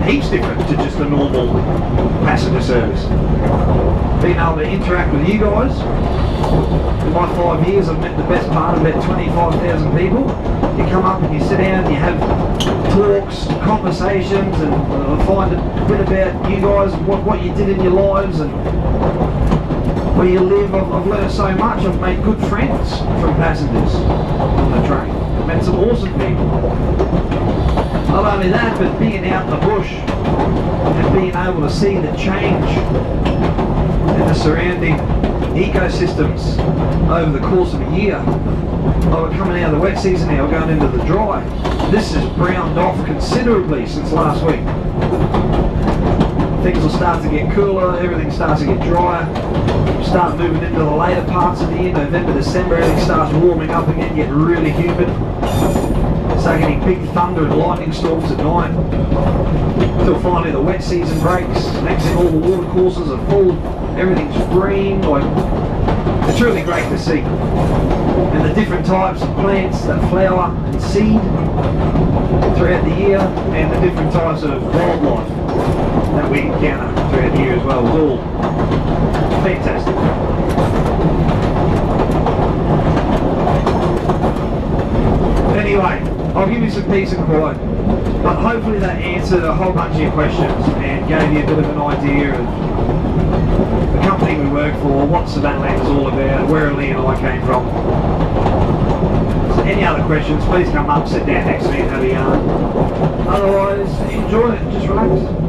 heaps different to just a normal passenger service. Being able to interact with you guys. In my 5 years, I've met the best part of about 25,000 people. You come up and you sit down and you have talks, conversations, and I find a bit about you guys, what you did in your lives and where you live. I've learned so much. I've made good friends from passengers on the train. I've met some awesome people. Not only that, but being out in the bush and being able to see the change in the surrounding ecosystems over the course of a year. Oh, we're coming out of the wet season now, we're going into the dry. This has browned off considerably since last week. Things will start to get cooler, everything starts to get drier. Start moving into the later parts of the year, November, December, everything starts warming up again, getting really humid. Start getting big thunder and lightning storms at night. Until finally the wet season breaks. Next thing, all the water courses are full, everything's green. It's really great to see. And the different types of plants that flower and seed throughout the year, and the different types of wildlife that we encounter throughout the year as well. It's all fantastic. Anyway, I'll give you some peace and quiet, but hopefully that answered a whole bunch of your questions and gave you a bit of an idea of the company we work for, what Savannahlander is all about, where Lee and I came from. So any other questions, please come up, sit down next to me and have a yarn. Otherwise, enjoy it, just relax.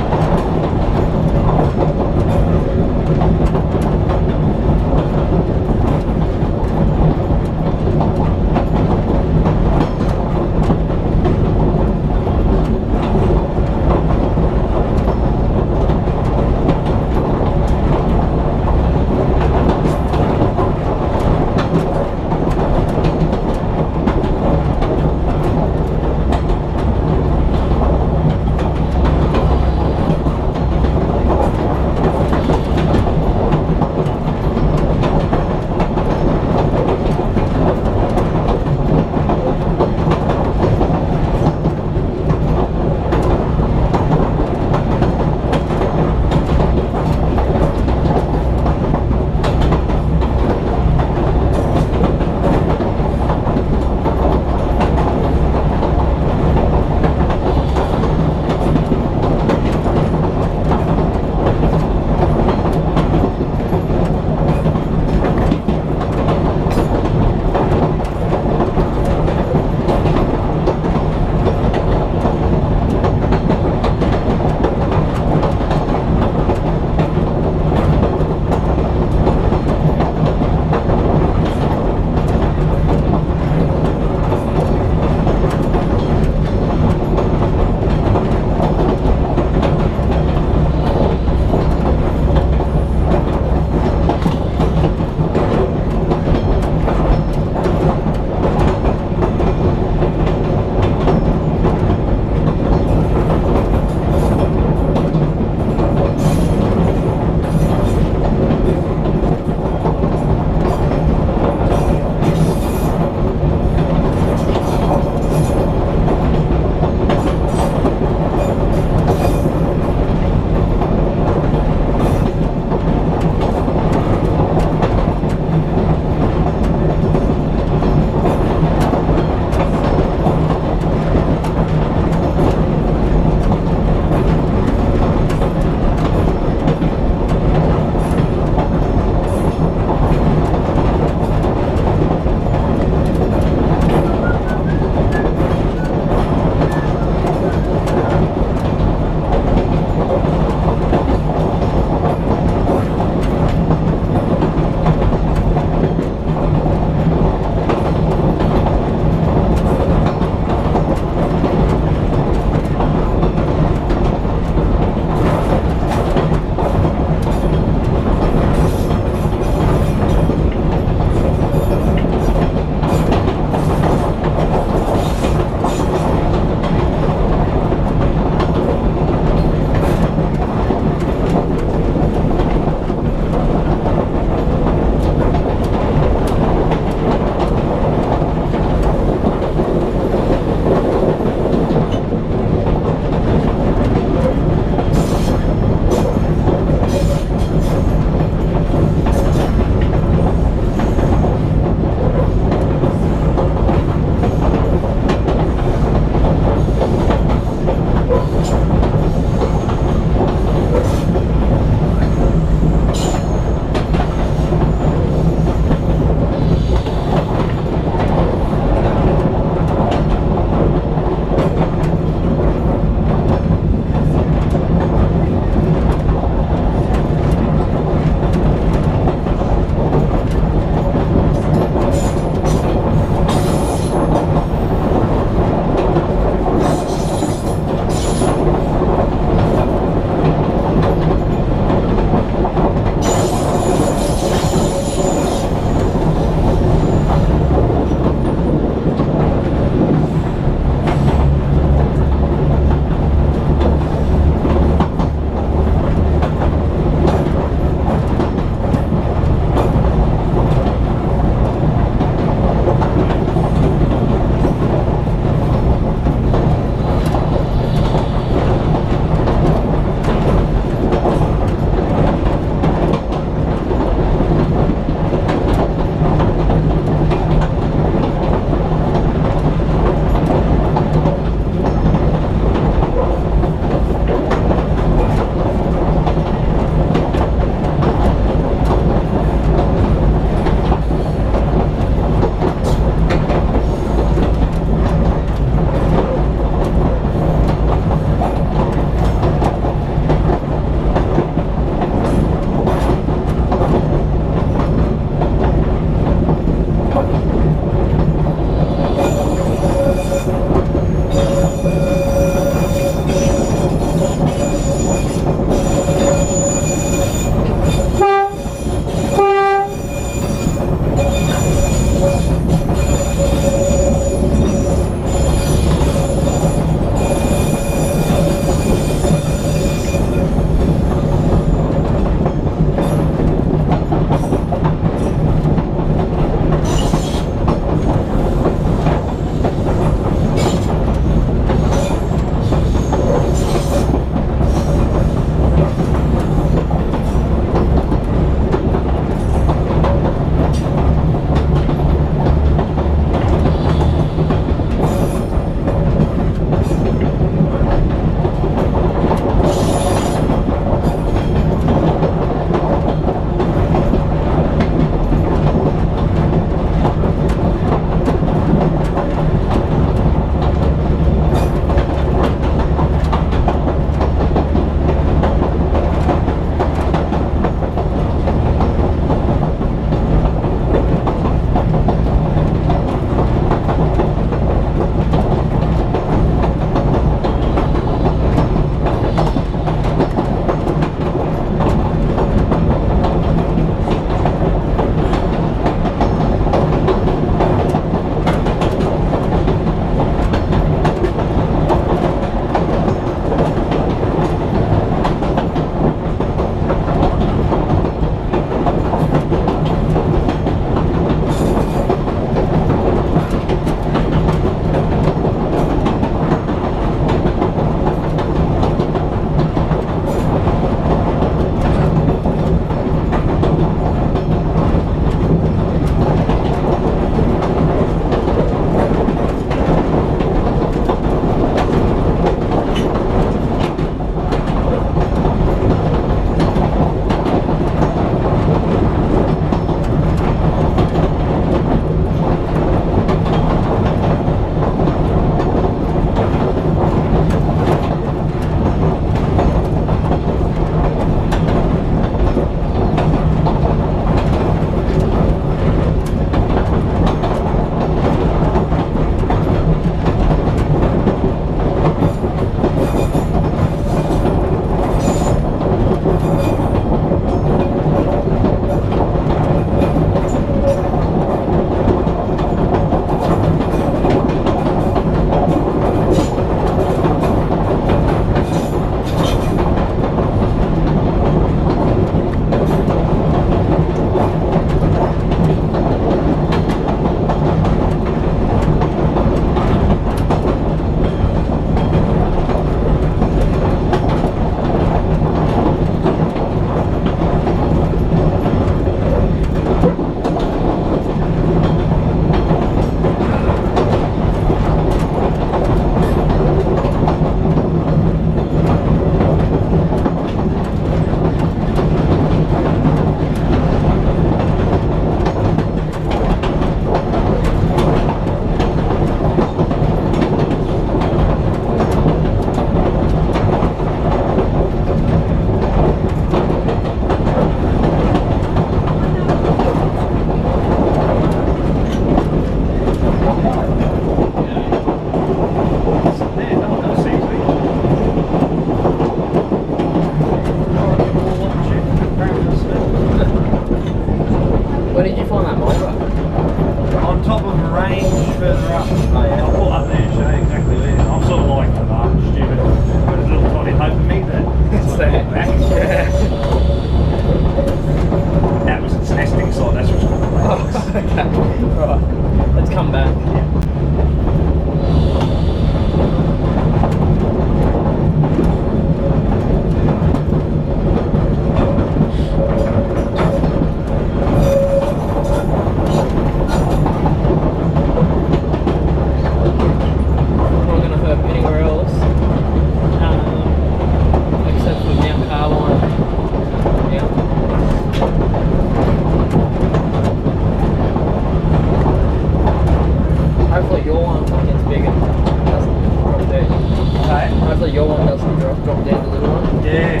actually drop down to the one. Yeah.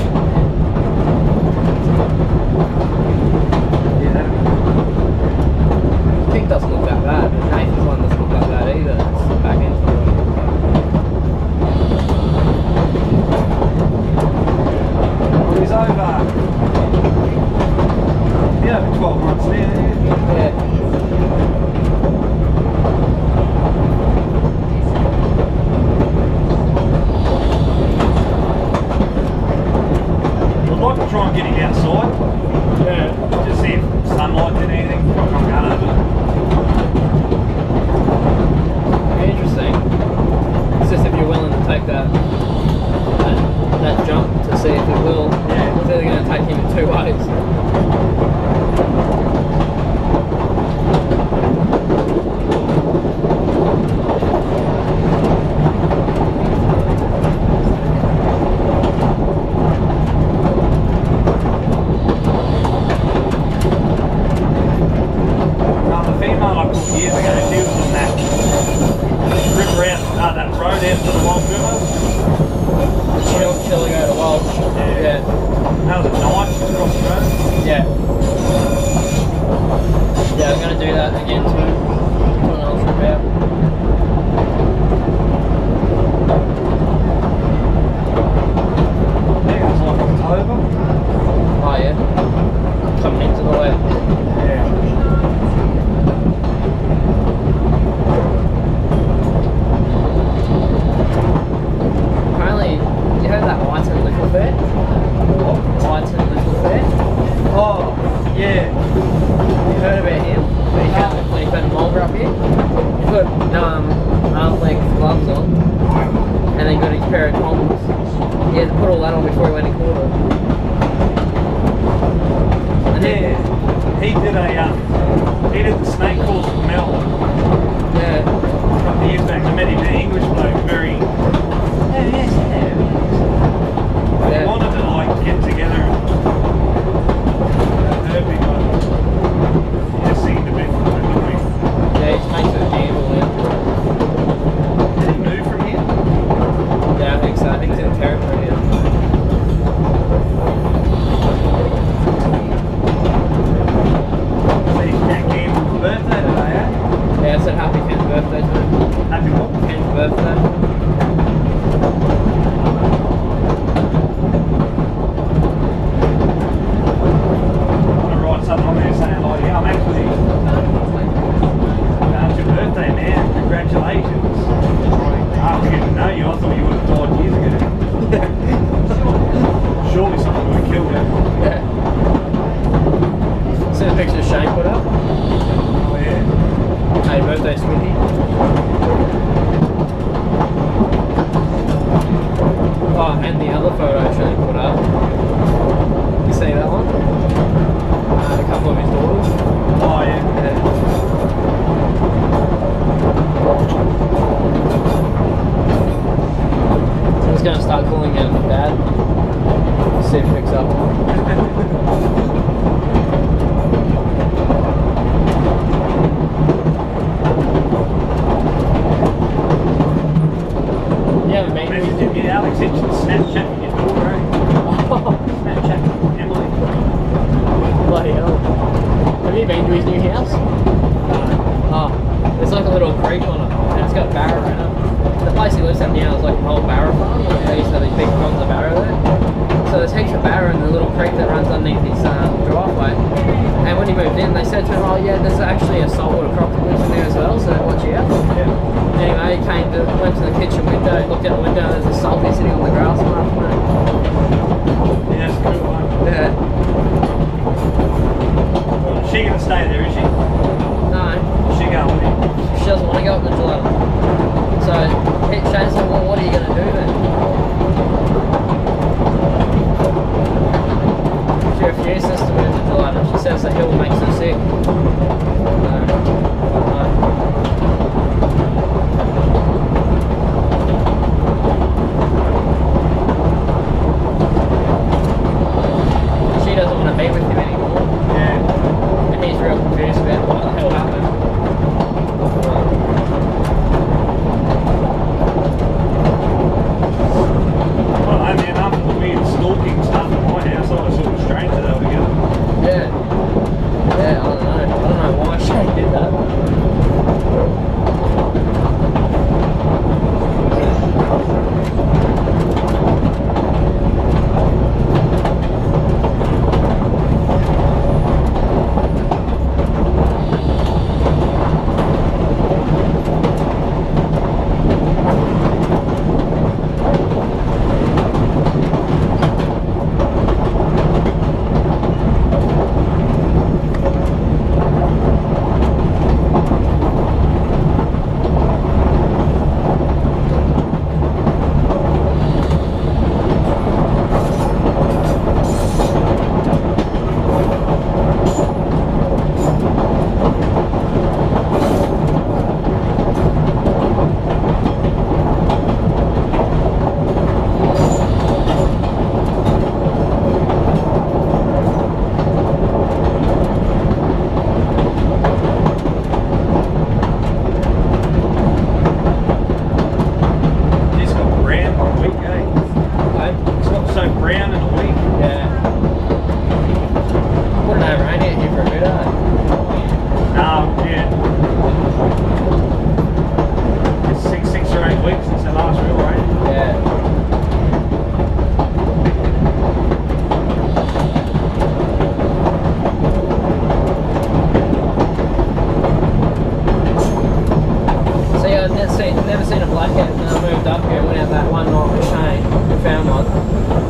Yeah, that'd be good. The kick doesn't look that bad, but Nathan's one doesn't look that bad either. It's the back end's not really Well, he's over. Yeah, over 12 months now. yeah. I'd like to try and get him outside. Yeah. Just see if sunlight did anything before I come going over. Interesting. It's just if you're willing to take that jump to see if it will. Yeah. It's either going to take him in two ways. The female I caught years ago, she was on that river out, that road out to the Wild River. She'll go to Welsh. Yeah. That was at night, she was across the road. Yeah. Yeah, I'm going to do that again too. When else trip out. Yeah, it was like October. Oh yeah. Coming into the wet. Yeah. Apparently, you heard that Whiten Little Fair? What? Whiten Little Fair? Oh, yeah. You heard about him? When he found a mulga up here? He put arm-length gloves on and then got his pair of tongs. He had to put all that on before he went and caught it. And then- Yeah. He did the snake course with Mel Yeah. a couple of years back. I met him, an English bloke, very... He Yeah. wanted to like get together and herping, but he just seemed a bit annoying. Yeah, he's mates with Gamble now. Did he move from here? Yeah, I think so. I think he's in territory now. So he's at Gamble's birthday today, eh? Yeah, I said happy 10th birthday to him. Happy what? 10th birthday. I'm going to write something on there saying like, yeah, I'm actually... it's your birthday, man. Congratulations. After getting to know you, I thought you would have died years ago. Surely someone would have killed him. Yeah. See the picture Shane put up? Oh, yeah. Happy birthday, Smithy. Oh, and the other photo Shane put up. You see that one? A couple of his daughters. Oh, yeah. I was going to start calling him Dad. See if he picks up. Yeah, mate. Message him, yeah, Alex said you should Snapchat with your daughter, eh? Snapchat with Emily. Bloody hell. Have you been to his new house? Oh, there's like a little creek on it, and it's got barra in it. The place he lives at now is like an old barra farm. They used to have these big ponds of barra there. So there's heaps of barra in the little creek that runs underneath his driveway. And when he moved in, they said to him, oh yeah, there's actually a saltwater croc that lives in there as well, so watch out. Yeah. Anyway, he went to the kitchen window, looked out the window, and there's a salty sitting on the grass on half mate. Yeah, that's cool, one. Yeah. Is she going to stay there, is she? No. Is she going with him? She doesn't want to go up the Gillette. So Shane said, well, what are you going to do then? She refuses to move to Gillette. She says the hill makes her sick. She doesn't want to be with him anymore. Yeah. And he's real confused about what the hell happened.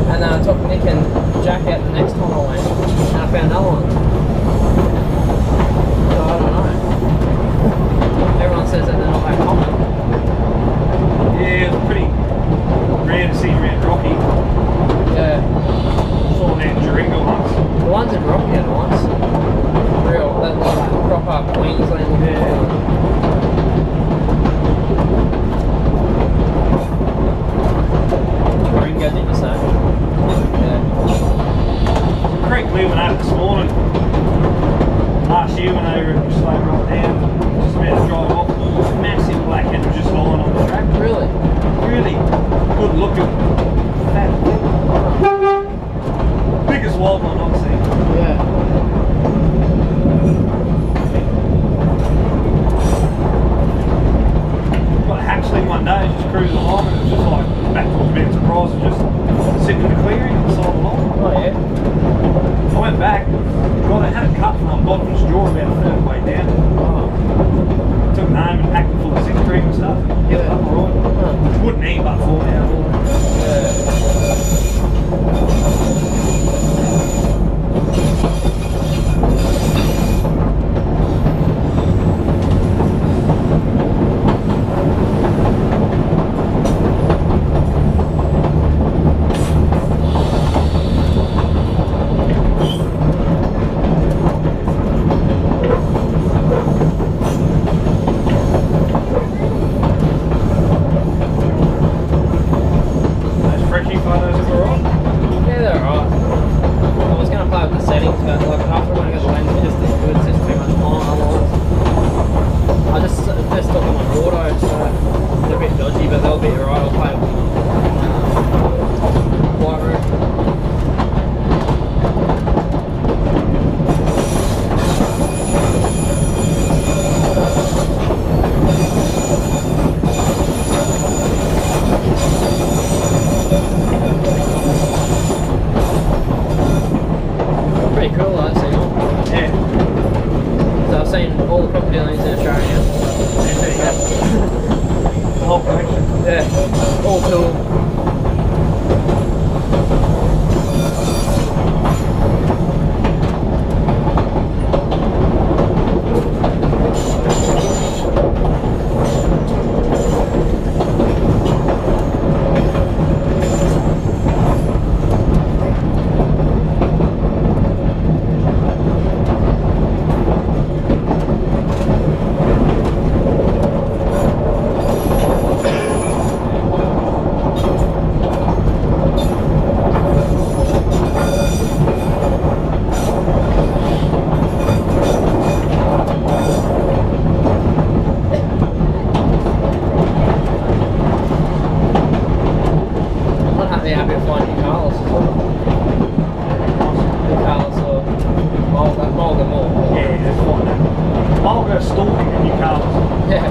And then I took Nick and Jack out the next time I went, and I found another one. So I don't know. Everyone says that they're not that common. Yeah, it's pretty rare to see around Rocky. Yeah. Saw them in Jeringa once. The ones in Rocky are nice. Real, that like proper Queensland. Yeah. Jeringa, did you say? Yeah. Creek leaving out this morning. Last year when they were slowed right down, just about to drive off, massive blackhead was just lying on the track. Really? Really good looking, fat, biggest wild one I've seen. Yeah. Got a hatchling one day, just cruising along, and it was just like back towards being surprised, and just sitting in the clearing on the side of the line. Oh yeah. I went back, God, they had a cut from my bottom's jaw about a third way down. Oh. Took it home and packed it full of sick cream and stuff. Get it up alright. Huh. Wouldn't eat but 4 hours. Yeah. Those freshy photos are alright. Yeah, they're alright. I was gonna play with the settings, but like after when I got the lens, it just isn't good. It's just too much time otherwise. I just took them on auto, so they're a bit dodgy, but they'll be alright. I'll play with them. White room. Pretty cool, I've seen them. Yeah. So I've seen all the crocodilians in Australia. The whole collection. Yeah, all cool. I'm happy to find new colours as well. New colours or Mulga more. Yeah, that's fine. I'll go stalking the new colours. Yeah.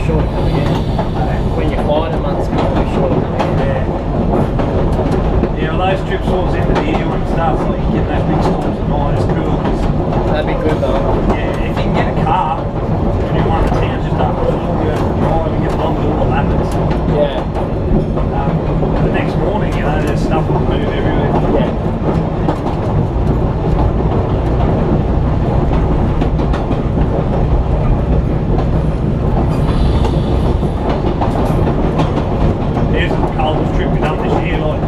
short coming in. When you're quieter months, it's going to be short coming in. Yeah, well, those trips towards the end of the year when it starts like getting those big storms at night is cool. 'Cause, That'd be good though. yeah, if you can get a car and you're one of the towns just up the shore, you have to drive and get along with all the rapids. Yeah. The next morning, you know, there's stuff will move everywhere. Yeah. There's the coldest trip we've done this year, like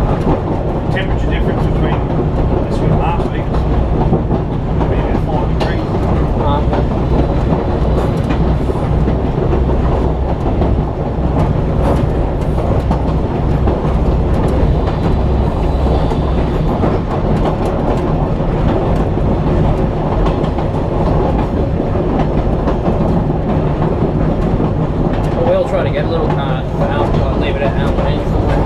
temperature difference between this week and last week is maybe about 5 degrees. We'll try to get a little car for Alpine, leave it at Alpine somewhere.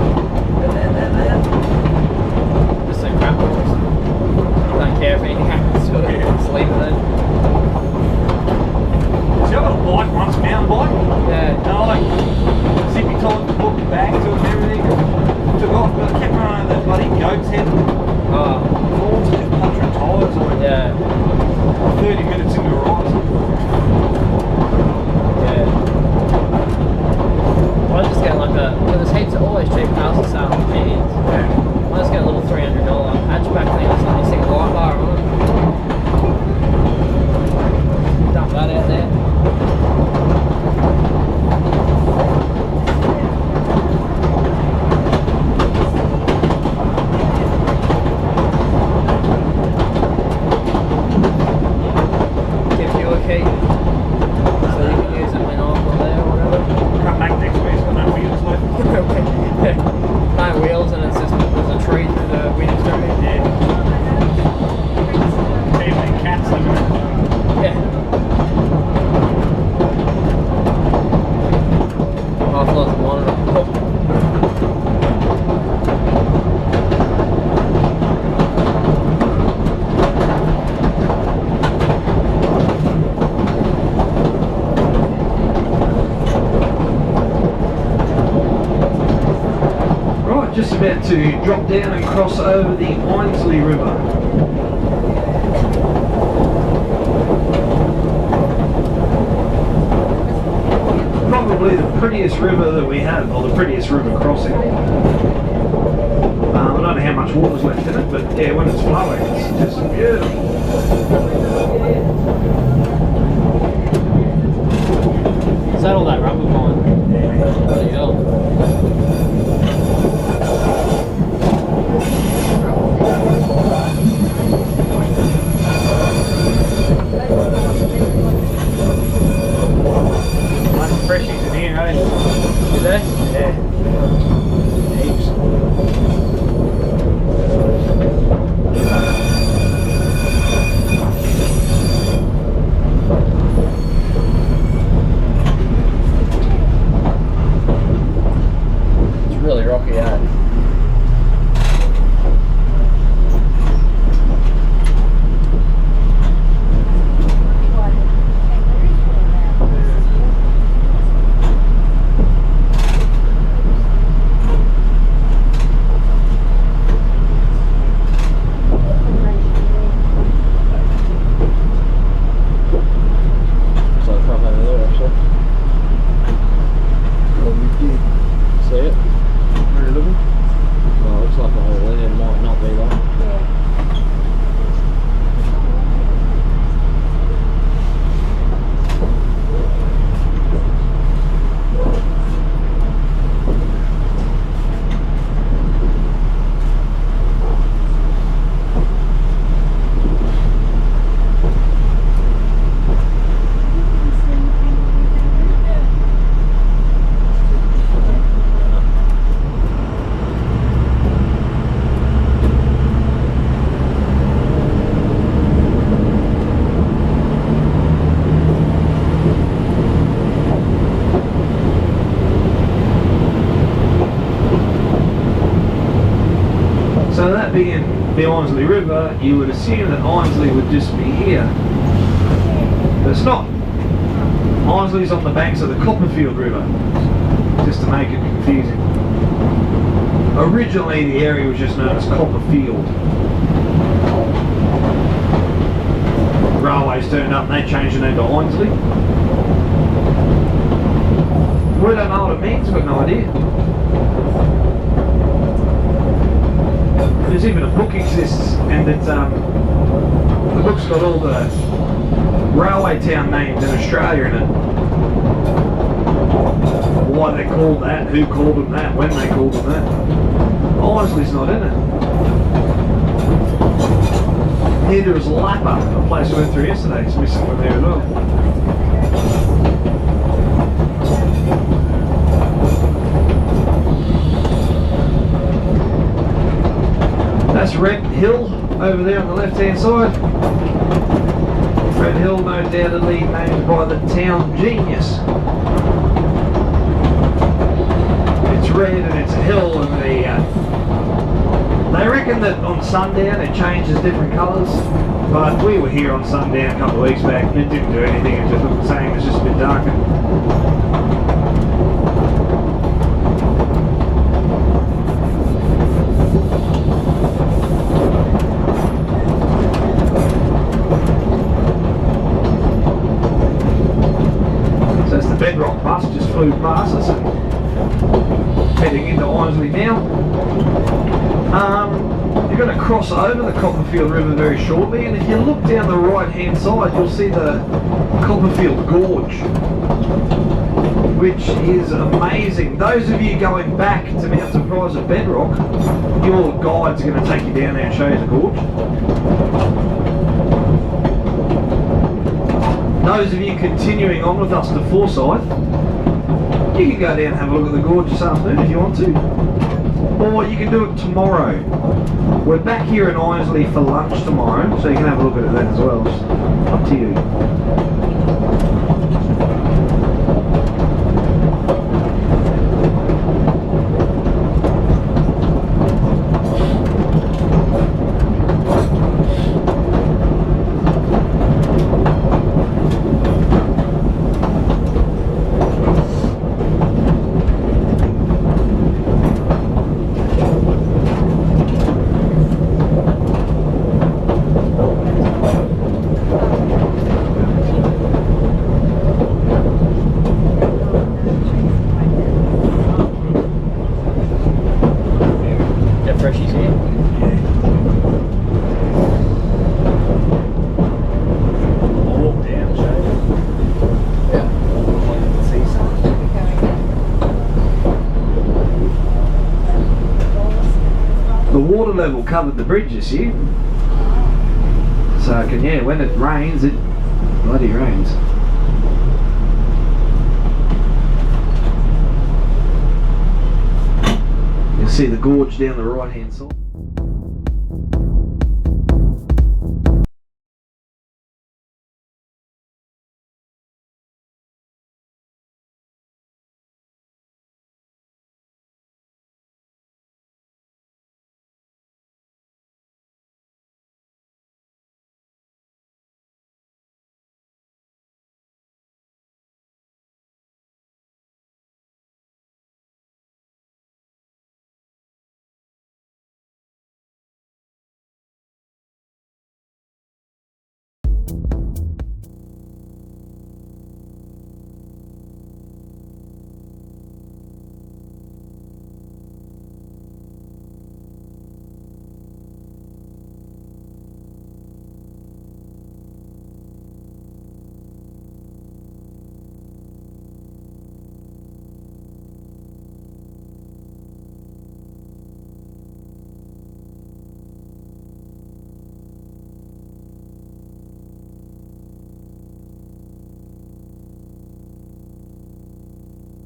Just so crap balls. Don't care if anything happens to it, just leave it there. See, I got a bike once, mountain bike. Yeah. And I like zippy tied the book back to it and everything. Took off, but I kept running over that bloody goat's head. Oh, Forms and just puncturing tyres like yeah. 30 minutes into a ride. Yeah. I just get like well, there's heaps of always cheap cars to sell on Cairns. I just get a little $300 hatchback thing or something, stick a light bar on it. Dump that out there. Give you a key so you can use it when I'm not there or whatever. Come back next week, so no wheels left. No wheels and it's just there's a tree through the windscreen. Yeah. Even cats living in it. Yeah. I've lost one of them. Right, just about to drop down and cross over the Einasleigh River. Probably the prettiest river that we have, or the prettiest river crossing. I don't know how much water's left in it, but yeah, when it's flowing, it's just beautiful. Is that all that rubber mine? Yeah. Bloody hell. Lots of freshies in here, eh? Is there? Yeah. Heaps. It's really rocky out. So it's up over there actually. See it? Where are you looking? Well, it looks like a hole there, it might not be though. So that being the Einasleigh River, you would assume that Einasleigh would just be here. But it's not. Einasleigh's on the banks of the Copperfield River, just to make it confusing. Originally the area was just known as Copperfield. Railways turned up and they changed the name to Einasleigh. We don't know what it means, we've got no idea. There's even a book exists, and it's the book's got all the railway town names in Australia in it. Why they called that, who called them that, when they called them that. Einasleigh's not in it. Neither is Lappa, a place we went through yesterday. It's missing from there as well. That's Red Hill over there on the left hand side. Red Hill, no doubtedly named by the town genius. It's red and it's a hill, and they reckon that on sundown it changes different colours, but we were here on sundown a couple of weeks back and it didn't do anything, it just looked the same, it's just a bit darker. So it's the Bedrock bus, just flew past us and heading into Einasleigh now. You're going to cross over the Copperfield River very shortly, and if you look down the right hand side you'll see the Copperfield Gorge, which is amazing. Those of you going back to Mount Surprise at Bedrock, your guides are going to take you down there and show you the gorge. Those of you continuing on with us to Forsayth, you can go down and have a look at the gorge this afternoon if you want to. Or you can do it tomorrow. We're back here in Einasleigh for lunch tomorrow, so you can have a look at it then as well. It's up to you. The water level covered the bridge this year, so when it rains, it bloody rains. You'll see the gorge down the right hand side.